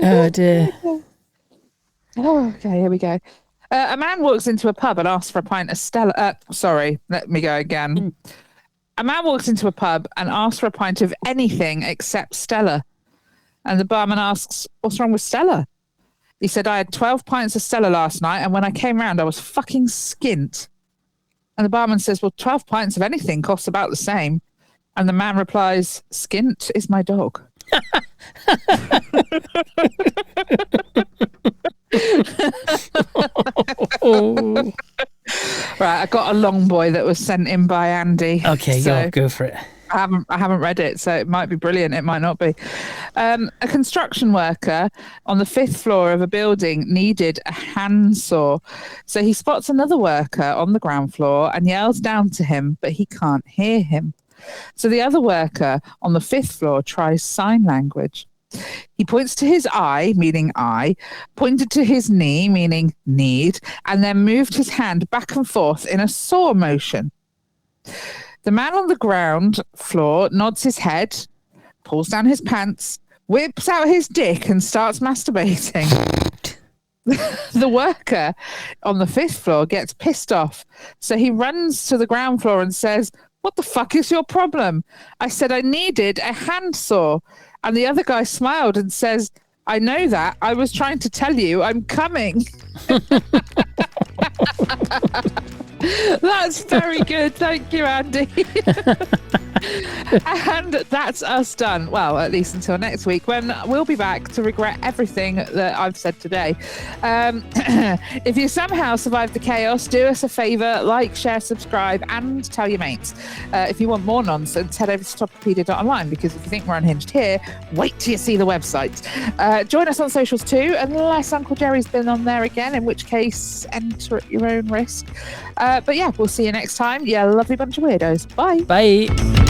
S1: Oh dear.
S2: Oh, okay, here we go. A man walks into a pub and asks for a pint of Stella. Sorry, let me go again. A man walks into a pub and asks for a pint of anything except Stella. And the barman asks, "What's wrong with Stella?" He said, "I had 12 pints of Stella last night, and when I came round, I was fucking skint." And the barman says, "Well, 12 pints of anything costs about the same." And the man replies, "Skint is my dog." Right, I got a long boy that was sent in by Andy.
S1: Okay,
S2: so
S1: go for it.
S2: I haven't read it, so it might be brilliant. It might not be. A construction worker on the 5th floor of a building needed a handsaw. So he spots another worker on the ground floor and yells down to him, but he can't hear him. So the other worker on the 5th floor tries sign language. He points to his eye, meaning eye, pointed to his knee, meaning need, and then moved his hand back and forth in a saw motion. The man on the ground floor nods his head, pulls down his pants, whips out his dick and starts masturbating. The worker on the 5th floor gets pissed off, so he runs to the ground floor and says, "What the fuck is your problem? I said I needed a handsaw." And the other guy smiled and says, "I know that. I was trying to tell you I'm coming." That's very good. Thank you, Andy. And that's us done. Well, at least until next week, when we'll be back to regret everything that I've said today. If you somehow survived the chaos, do us a favour, like, share, subscribe, and tell your mates. If you want more nonsense, head over to topicopedia.online, because if you think we're unhinged here, wait till you see the website. Join us on socials too, unless Uncle Jerry's been on there again, in which case, enter at your own risk. But yeah, we'll see you next time. You lovely bunch of weirdos. Bye.
S1: Bye.